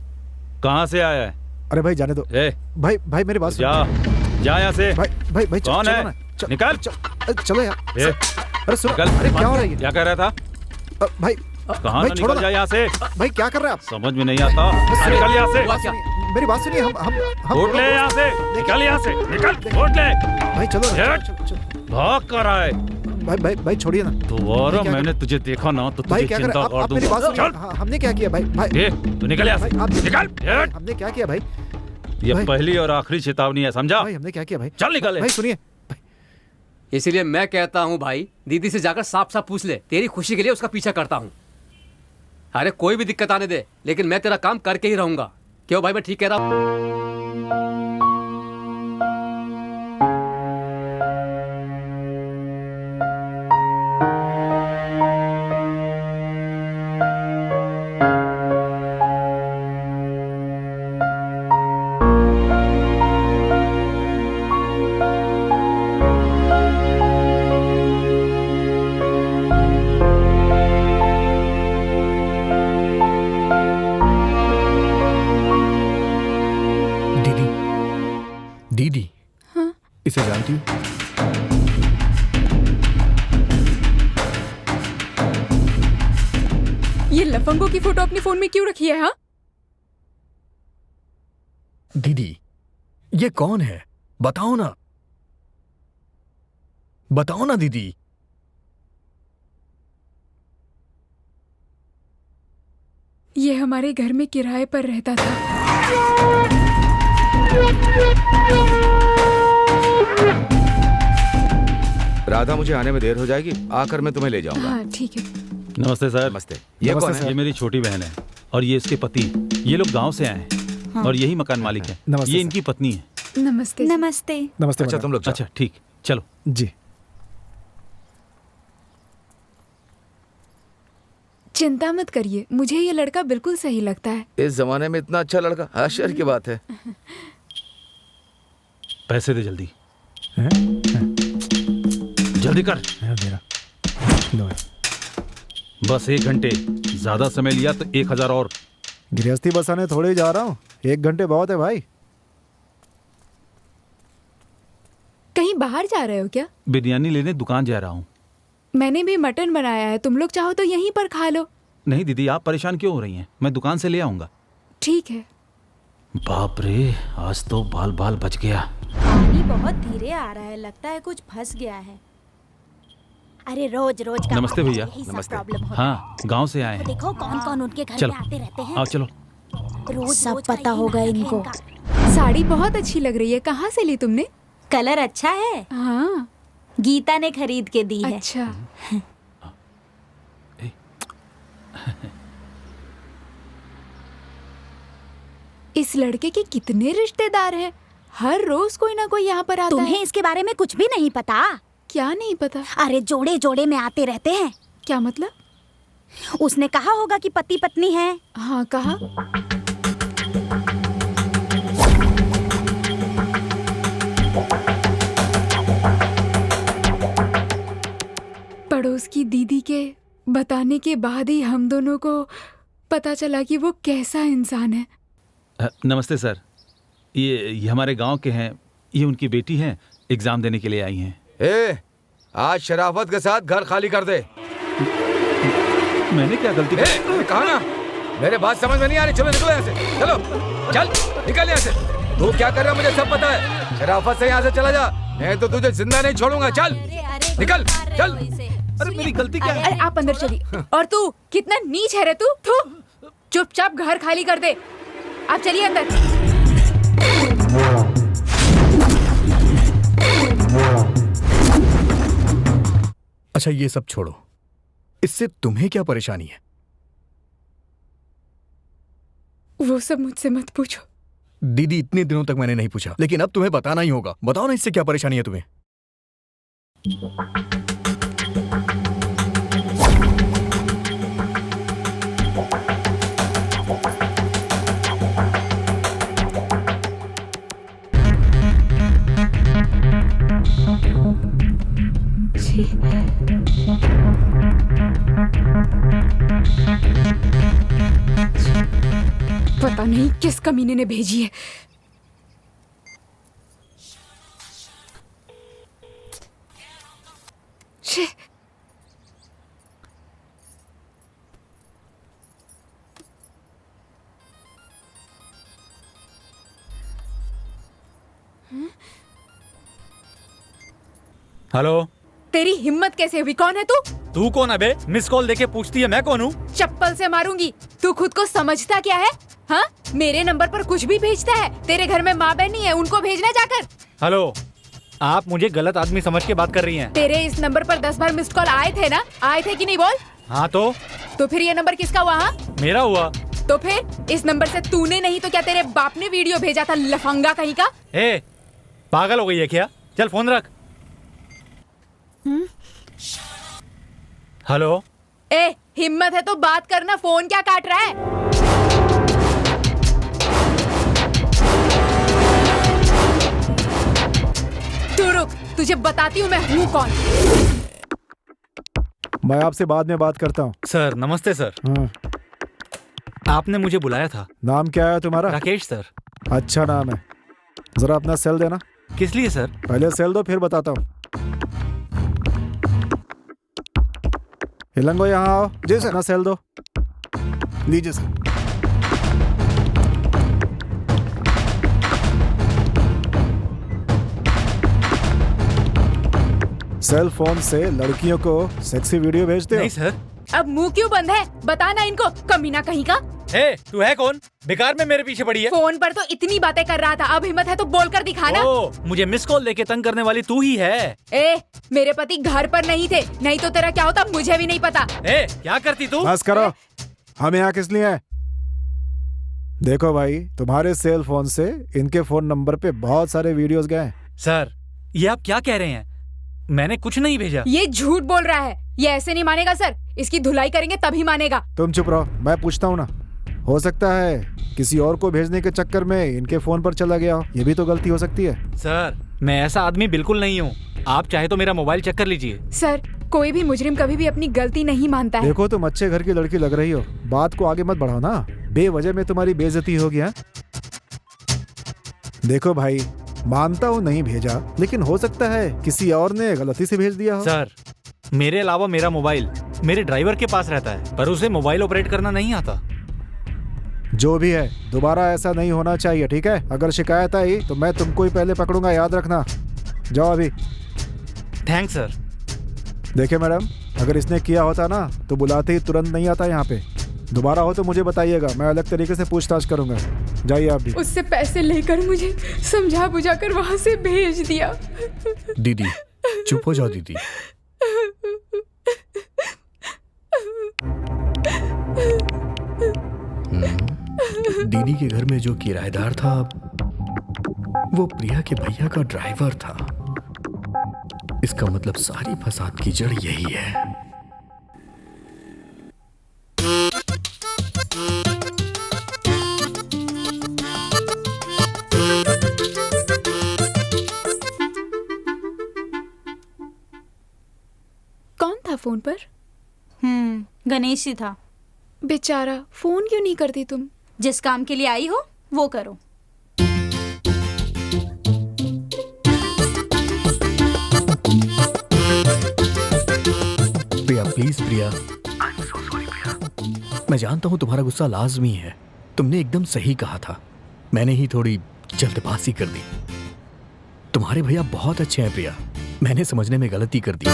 कहाँ से आया है? अरे भाई जाने दो। भाई मेरी बात सुन। जा यहाँ से। भाई कौन है? निकल। चलो यार। अरे सुनो, अरे क्या हो रहा है? क्या कह रहा था? भाई कहाँ ना निकल जा यहाँ से। भाई क्या कर रहे हैं आप? समझ में नहीं आता। निकल यहाँ से। मेरी बात सुनिए। हम वोट ले यहाँ से। निकल यहाँ से, निकल। वोट ले भाई। चलो भाग कर रहा है। भाई छोड़िए ना। दोबारा मैंने तुझे देखा ना तो तुझे चिंता कर दूंगा। हमने क्या किया भाई? तू निकल यहाँ से। निकल। हमने क्या किया भाई? ये पहली और आखिरी चेतावनी है, समझा? भाई हमने क्या किया भाई? चल निकल। भाई सुनिए, इसीलिए मैं कहता हूँ भाई, दीदी से जाकर साफ साफ पूछ ले। तेरी खुशी के लिए उसका पीछा करता हूँ। अरे कोई भी दिक्कत आने दे, लेकिन मैं तेरा काम करके ही रहूंगा। क्यों भाई, मैं ठीक कह रहा हूँ? दीदी। हाँ? इसे जानती हूँ? ये लफंगों की फोटो अपनी फोन में क्यों रखी है? हाँ दीदी, ये कौन है? बताओ ना, बताओ ना दीदी। ये हमारे घर में किराए पर रहता था। राधा, मुझे आने में देर हो जाएगी, आकर मैं तुम्हें ले जाऊंगा। हाँ ठीक है। नमस्ते सर। नमस्ते। ये कौन है? ये मेरी छोटी बहन है और ये इसके पति। ये लोग गांव से आए हैं। हाँ। और यही मकान मालिक है। ये इनकी पत्नी है। नमस्ते। नमस्ते। नमस्ते। अच्छा तुम लोग अच्छा ठीक, चलो। जी। चिंता मत करिए, मुझे ये लड़का बिल्कुल सही लगता है। इस जमाने में इतना अच्छा लड़का, आश्चर्य की बात है। पैसे दे जल्दी। जल्दी कर। मेरा लो। बस 1 घंटे, ज्यादा समय लिया तो 1000 और। गृहस्थी बसाने थोड़े ही जा रहा हूँ, 1 घंटे बहुत है भाई। कहीं बाहर जा रहे हो क्या? बिरयानी लेने दुकान जा रहा हूँ। मैंने भी मटन बनाया है, तुम लोग चाहो तो यहीं पर खा लो। नहीं दीदी, आप परेशान क्यों हो रही हैं? मैं दुकान से ले आऊंगा। ठीक है। बाप रे, आज तो बाल बाल बच गया। पानी बहुत धीरे आ रहा है, लगता है कुछ फंस गया है। अरे रोज रोज का नमस्ते भैया। नमस्ते। हाँ, गांव से आए हैं। देखो कौन कौन उनके घर चलो, में आते रहते हैं। आओ चलो। रोज सब पता होगा इनको। साड़ी बहुत अच्छी लग रही है, कहाँ से ली तुमने? कलर अच्छा है। हाँ, गीता ने खरीद के दी है। अच्छा। इस लड़के के कितने रिश्तेदार हैं? हर रोज कोई ना कोई यहाँ पर आता है। तुम्हें इसके बारे में कुछ भी नहीं पता? क्या नहीं पता? अरे जोड़े जोड़े में आते रहते हैं। क्या मतलब? उसने कहा होगा कि पति पत्नी है। हाँ, कहा। पड़ोस की दीदी के बताने के बाद ही हम दोनों को पता चला कि वो कैसा इंसान है। नमस्ते सर, ये हमारे गांव के हैं, ये उनकी बेटी हैं, एग्जाम देने के लिए आई हैं। आज शराफत के साथ घर खाली कर दे। मैंने क्या गलती की? कहा ना, मेरे बात समझ में नहीं आ रही। चलो निकलो यहाँ से, चलो चल निकल यहाँ से। तू क्या कर रहा है मुझे सब पता है। शराफत से यहाँ से चला जा, मैं तो तुझे जिंदा नहीं छोड़ूंगा। चल निकल, चल। अरे मेरी गलती क्या है? अरे आप अंदर चलिए। और तू कितना नीच है रे तू। चुपचाप घर खाली कर दे। आप चलिए अंदर। अच्छा ये सब छोड़ो, इससे तुम्हें क्या परेशानी है? वो सब मुझसे मत पूछो। दीदी, इतने दिनों तक मैंने नहीं पूछा, लेकिन अब तुम्हें बताना ही होगा। बताओ ना, इससे क्या परेशानी है तुम्हें? पता नहीं किस कमीने ने भेजी है। छी। हेलो। तेरी हिम्मत कैसे हुई? कौन है तू? तू कौन है बे? मिस कॉल देके पूछती है मैं कौन हूँ? चप्पल से मारूंगी। तू खुद को समझता क्या है? हाँ, मेरे नंबर पर कुछ भी भेजता है। तेरे घर में माँ बहन नहीं है, उनको भेजना जाकर। हेलो, आप मुझे गलत आदमी समझ के बात कर रही हैं। तेरे इस नंबर पर 10 बार मिस्ड कॉल आए थे ना? आए थे कि नहीं बोल? हाँ तो फिर ये नंबर किसका हुआ? हाँ, मेरा हुआ। तो फिर इस नंबर से तूने नहीं तो क्या तेरे बाप ने वीडियो भेजा था, लफंगा कहीं का? ए, पागल हो गई है क्या? चल फोन रख। हेलो। ए, हिम्मत है तो बात करना, फोन क्या काट रहा है? तू रुक, तुझे बताती हूँ मैं हूँ कौन। मैं आपसे बाद में बात करता हूँ। सर नमस्ते सर। हाँ। आपने मुझे बुलाया था। नाम क्या है तुम्हारा? राकेश सर। अच्छा नाम है। जरा अपना सेल देना। किस लिए सर? पहले सेल दो फिर बताता हूँ। हिलंगो यहाँ आओ। जी सर। अपना सेल दो। लीजिए सर। सेल फोन से लड़कियों को सेक्सी वीडियो भेजते हो? नहीं सर। अब मुंह क्यों बंद है? बताना इनको, कमीना कहीं का। ए, तू है कौन? बेकार में मेरे पीछे पड़ी है। फोन पर तो इतनी बातें कर रहा था, अब हिम्मत है तो बोल कर दिखाना। ओ, मुझे मिस कॉल देके तंग करने वाली तू ही है। ए, मेरे पति घर पर नहीं थे, नहीं तो तेरा क्या होता मुझे भी नहीं पता। ए, क्या करती तू? बस करो, हम यहाँ किस लिए हैं? देखो भाई, तुम्हारे सेल फोन से इनके फोन नंबर पे बहुत सारे वीडियोस गए हैं। सर, ये आप क्या कह रहे हैं? मैंने कुछ नहीं भेजा। ये झूठ बोल रहा है, ये ऐसे नहीं मानेगा सर। इसकी धुलाई करेंगे तभी मानेगा। तुम चुप रहो, मैं पूछता हूँ ना। हो सकता है किसी और को भेजने के चक्कर में इनके फोन पर चला गया हो। ये भी तो गलती हो सकती है। सर मैं ऐसा आदमी बिल्कुल नहीं हूँ। आप चाहे तो मेरा मोबाइल चेक कर लीजिए। सर कोई भी मुजरिम कभी भी अपनी गलती नहीं मानता है। देखो तुम अच्छे घर की लड़की लग रही हो, बात को आगे मत बढ़ाओ ना, बेवजह में तुम्हारी बेइज्जती हो गया। देखो भाई, मानता हूँ नहीं भेजा, लेकिन हो सकता है किसी और ने गलती से भेज दिया हो। सर मेरे अलावा मेरा मोबाइल मेरे ड्राइवर के पास रहता है, पर उसे मोबाइल ऑपरेट करना नहीं आता। जो भी है, दोबारा ऐसा नहीं होना चाहिए, ठीक है? अगर शिकायत आई तो मैं तुमको ही पहले पकड़ूंगा, याद रखना। जाओ अभी। Thanks sir. देखिए मैडम, अगर इसने किया होता ना तो बुलाते ही तुरंत नहीं आता यहाँ पे। दोबारा हो तो मुझे बताइएगा, मैं अलग तरीके से पूछताछ करूंगा। जाइए आप भी। उससे पैसे लेकर मुझे समझा बुझा कर वहाँ से भेज दिया। दीदी चुप हो जाओ दीदी। दीदी के घर में जो किराएदार था वो प्रिया के भैया का ड्राइवर था। इसका मतलब सारी फसाद की जड़ यही है। कौन था फोन पर? गणेश ही था। बेचारा, फोन क्यों नहीं करती तुम? जिस काम के लिए आई हो वो करो। प्रिया प्लीज प्रिया, मैं जानता हूं तुम्हारा गुस्सा लाजमी है। तुमने एकदम सही कहा था, मैंने ही थोड़ी जल्दबाजी कर दी। तुम्हारे भैया बहुत अच्छे हैं प्रिया, मैंने समझने में गलती कर दी।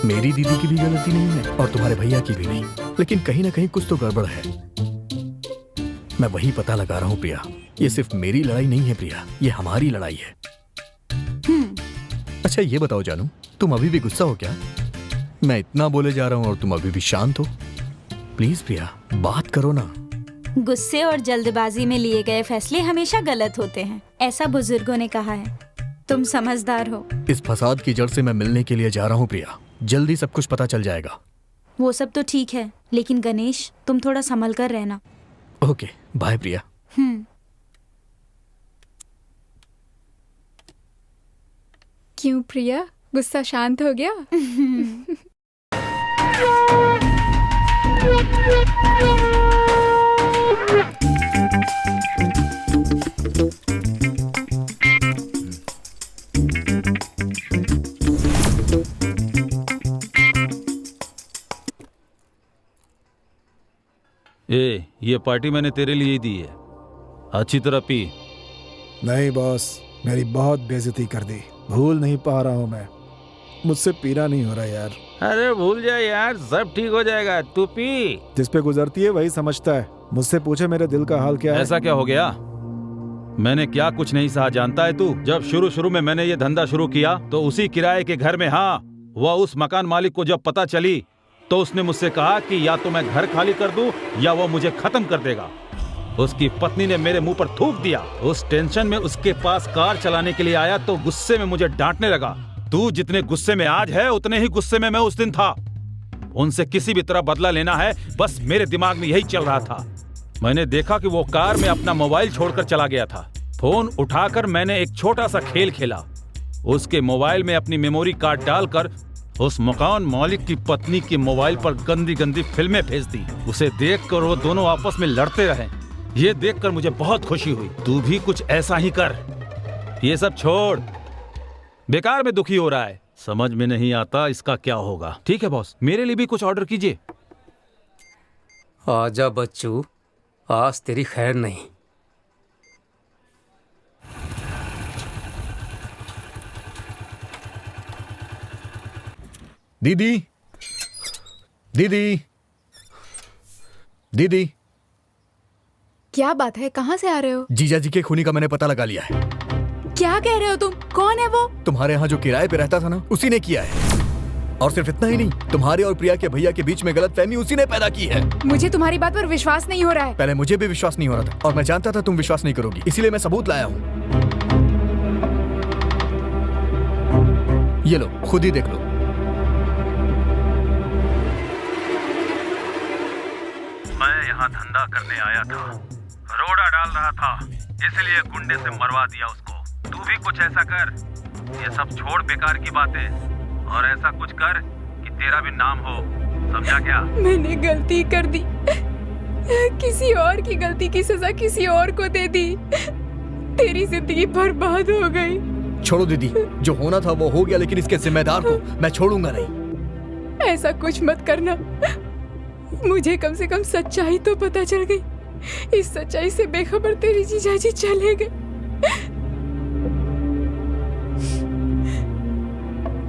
मेरी दीदी की भी गलती नहीं है और तुम्हारे भैया की भी नहीं, लेकिन कहीं ना कहीं कुछ तो गड़बड़ है। मैं वही पता लगा रहा हूं प्रिया। ये सिर्फ मेरी लड़ाई नहीं है प्रिया, ये हमारी लड़ाई है। अच्छा ये बताओ जानू, तुम अभी भी गुस्सा हो क्या? मैं इतना बोले जा रहा हूं और तुम अभी भी शांत हो। प्लीज प्रिया बात करो ना। गुस्से और जल्दबाजी में लिए गए फैसले हमेशा गलत होते हैं, ऐसा बुजुर्गों ने कहा है। तुम समझदार हो। इस फसाद की जड़ से मैं मिलने के लिए जा रहा हूँ प्रिया, जल्दी सब कुछ पता चल जाएगा। वो सब तो ठीक है, लेकिन गणेश तुम थोड़ा संभल कर रहना। ओके बाय प्रिया। क्यों प्रिया, गुस्सा शांत हो गया? ये पार्टी मैंने तेरे लिए ही दी है, अच्छी तरह पी। नहीं बॉस, मेरी बहुत बेइज्जती कर दी, भूल नहीं पा रहा हूँ मैं, मुझसे पीना नहीं हो रहा यार। अरे भूल जा यार, सब ठीक हो जाएगा, तू पी। जिस पे गुजरती है वही समझता है, मुझसे पूछे मेरे दिल का हाल क्या है। ऐसा क्या हो गया? मैंने क्या कुछ नहीं सहा जानता है तू? जब शुरू में मैंने ये धंधा शुरू किया तो उसी किराए के घर में, हाँ, वह उस मकान मालिक को जब पता चली तो उसने मुझसे कहा कि या तो मैं घर खाली कर दूं या वो मुझे खत्म कर देगा। उसकी पत्नी ने मेरे मुंह पर थूक दिया। उस टेंशन में उसके पास कार चलाने के लिए आया तो गुस्से में मुझे डांटने लगा। तू जितने गुस्से में आज है उतने ही गुस्से में मैं उस दिन था। उनसे किसी भी तरह बदला लेना है, बस मेरे दिमाग में यही चल रहा था। मैंने देखा कि वो कार में अपना मोबाइल छोड़कर चला गया था। फोन उठाकर मैंने एक छोटा सा खेल खेला। उसके मोबाइल में अपनी मेमोरी कार्ड डालकर उस मकान मालिक की पत्नी के मोबाइल पर गंदी गंदी फिल्में भेज दी। उसे देखकर वो दोनों आपस में लड़ते रहे। ये देखकर मुझे बहुत खुशी हुई। तू भी कुछ ऐसा ही कर। ये सब छोड़, बेकार में दुखी हो रहा है, समझ में नहीं आता इसका क्या होगा। ठीक है बॉस, मेरे लिए भी कुछ ऑर्डर कीजिए। आजा बच्चू, आज तेरी खैर नहीं। दीदी, दीदी, दीदी। क्या बात है, कहाँ से आ रहे हो? जीजा जी के खूनी का मैंने पता लगा लिया है। क्या कह रहे हो तुम? कौन है वो? तुम्हारे यहाँ जो किराए पे रहता था ना, उसी ने किया है। और सिर्फ इतना ही नहीं, तुम्हारे और प्रिया के भैया के बीच में गलतफहमी उसी ने पैदा की है। मुझे तुम्हारी बात पर विश्वास नहीं हो रहा है। पहले मुझे भी विश्वास नहीं हो रहा था और मैं जानता था तुम विश्वास नहीं करोगी, इसीलिए मैं सबूत लाया हूँ। ये लो, खुद ही देख लो। मैं यहाँ धंधा करने आया था, रोड़ा डाल रहा था, इसलिए गुंडे से मरवा दिया उसको। तू भी कुछ ऐसा कर, ये सब छोड़ बेकार की बातें, और ऐसा कुछ कर कि तेरा भी नाम हो, समझा क्या? मैंने गलती कर दी, किसी और की गलती की सजा किसी और को दे दी, तेरी जिंदगी बर्बाद हो गई। छोड़ो दीदी, जो होना था वो हो गया, लेकिन इसके जिम्मेदार को मैं छोड़ूंगा नहीं। ऐसा कुछ मत करना, मुझे कम से कम सच्चाई तो पता चल गई। इस सच्चाई से बेखबर तेरी जीजाजी चले गए।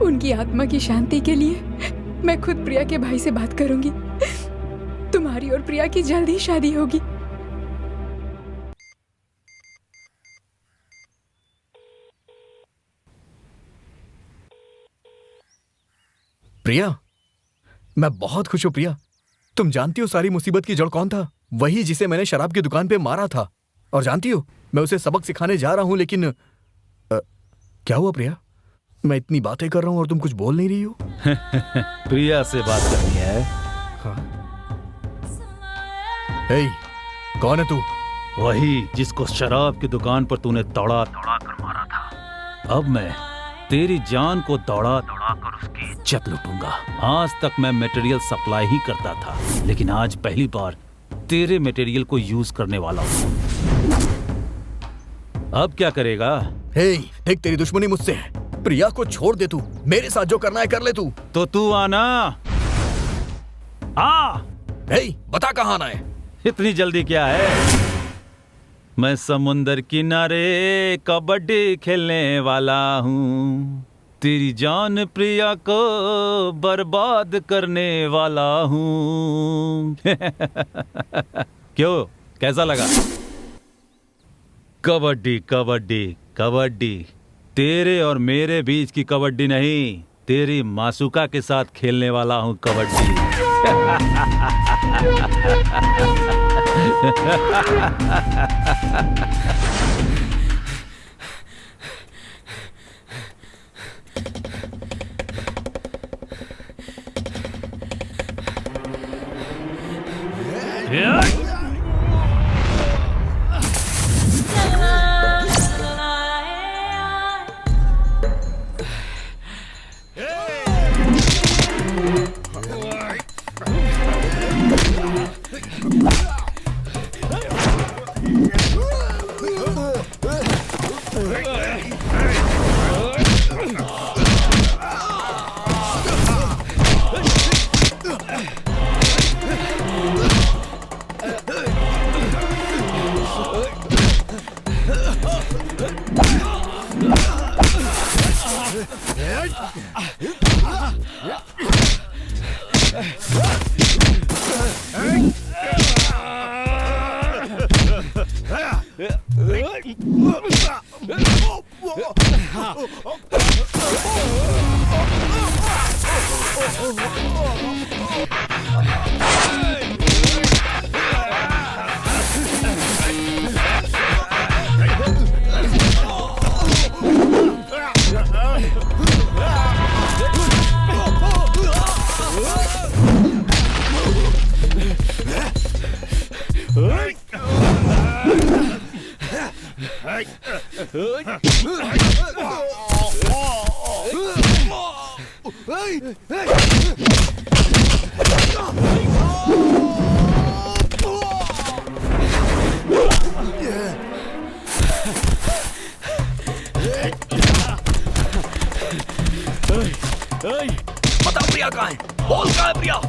उनकी आत्मा की शांति के लिए मैं खुद प्रिया के भाई से बात करूंगी। तुम्हारी और प्रिया की जल्द ही शादी होगी। प्रिया, मैं बहुत खुश हूं प्रिया। तुम जानती हो सारी मुसीबत की जड़ कौन था? वही जिसे मैंने शराब की दुकान पे मारा था। और जानती हो, मैं उसे सबक सिखाने जा रहा हूं, लेकिन क्या हुआ प्रिया? मैं इतनी बातें कर रहा हूं और तुम कुछ बोल नहीं रही हो। प्रिया से बात करनी है। हाँ। हे, कौन है तू? वही जिसको शराब की दुकान पर तूने दौड़ा दौड़ा कर मारा था। अब मैं तेरी जान को दौड़ा दौड़ा कर उसकी इज्जत लूटूंगा। आज तक मैं मटेरियल सप्लाई ही करता था, लेकिन आज पहली बार तेरे मटेरियल को यूज करने वाला हूँ। अब क्या करेगा? हे, देख तेरी दुश्मनी मुझसे है। प्रिया को छोड़ दे तू, मेरे साथ जो करना है कर ले तू। तो तू आना। हे, बता कहाँ आना है? इतनी जल्दी क्या है? मैं समुंदर किनारे कबड्डी खेलने वाला हूँ, तेरी जान प्रिया को बर्बाद करने वाला हूँ। क्यों, कैसा लगा? कबड्डी कबड्डी कबड्डी, तेरे और मेरे बीच की कबड्डी नहीं, तेरी मासूका के साथ खेलने वाला हूँ कबड्डी। बता प्रिया कहाँ है? बोल कहाँ है प्रिया?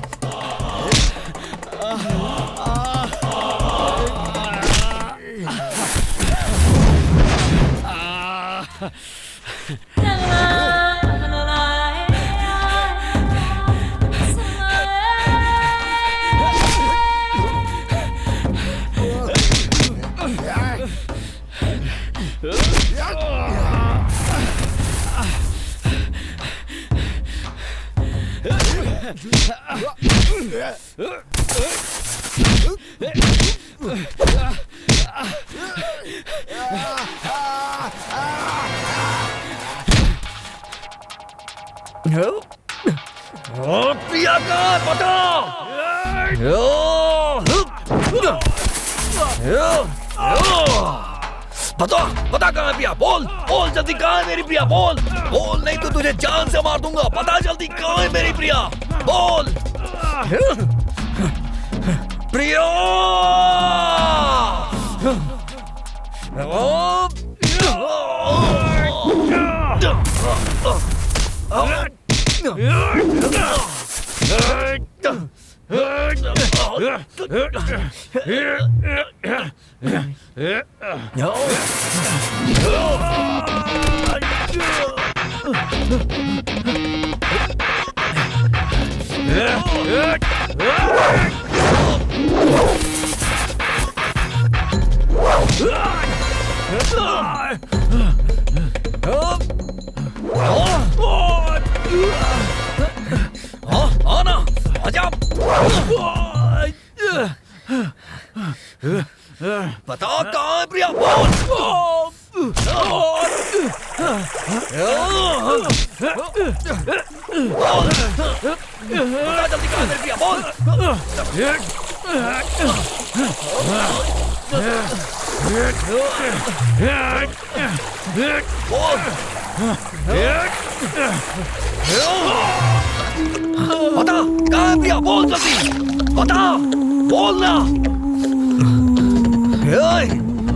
प्रिया का बता। बता कहाँ है प्रिया? बोल बोल जल्दी, कहाँ है मेरी प्रिया? बोल बोल, नहीं तो तुझे जान से मार दूंगा। बता जल्दी, कहाँ है मेरी प्रिया? बोल प्रिया। आना, आजा। बता कहाँ है प्रिया? बोल बता जल्दी, कहाँ है मेरी प्रिया? बोल बता कहाँ है प्रिया? बोल जल्दी, बता, बोलना।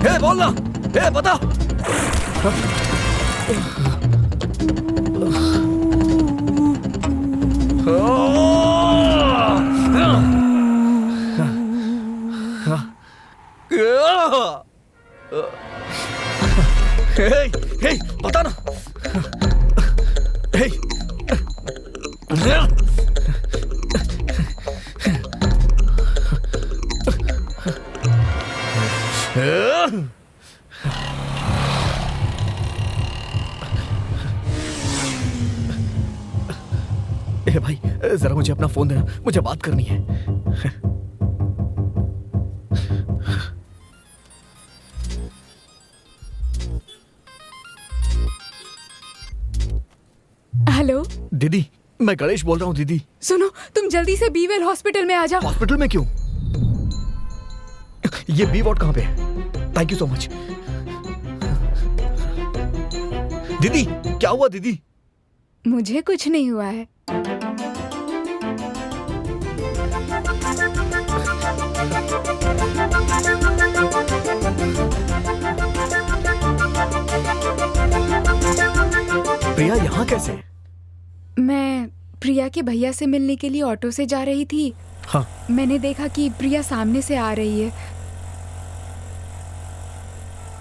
हे बोलना, हे बता। हे बता ना। हे ए भाई, जरा मुझे अपना फोन देना, मुझे बात करनी है। हेलो दीदी, मैं गणेश बोल रहा हूँ। दीदी सुनो, तुम जल्दी से बीवेल हॉस्पिटल में आ जाओ। हॉस्पिटल में क्यों? ये बी वार्ड कहाँ पे है? Thank you so much. दीदी क्या हुआ दीदी? मुझे कुछ नहीं हुआ है। प्रिया यहाँ कैसे? मैं प्रिया के भैया से मिलने के लिए ऑटो से जा रही थी। हाँ। मैंने देखा कि प्रिया सामने से आ रही है।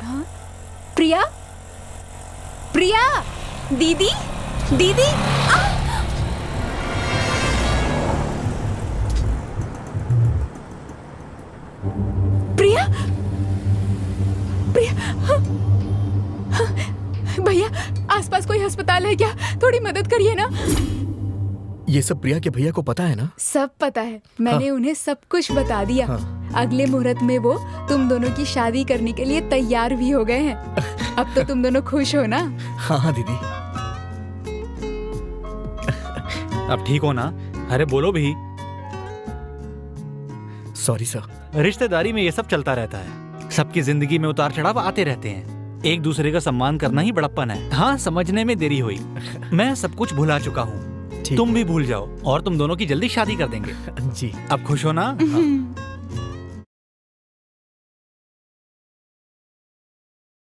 हाँ? प्रिया? प्रिया? दीदी, दीदी, प्रिया? प्रिया? हाँ? हाँ? भैया, आसपास कोई अस्पताल है क्या? थोड़ी मदद करिए ना। ये सब प्रिया के भैया को पता है ना? सब पता है, मैंने उन्हें सब कुछ बता दिया। अगले मुहूर्त में वो तुम दोनों की शादी करने के लिए तैयार भी हो गए हैं। अब तो तुम दोनों खुश हो ना? हाँ हाँ दीदी। अब ठीक हो ना? अरे बोलो भी। Sorry sir. रिश्तेदारी में ये सब चलता रहता है। सबकी जिंदगी में उतार चढ़ाव आते रहते हैं। एक दूसरे का सम्मान करना ही बड़प्पन है। हाँ, समझने में देरी हुई। मैं सब कुछ भुला चुका हूँ। तुम भी भूल जाओ और तुम दोनों की जल्दी शादी कर देंगे। जी। अब खुश हो ना?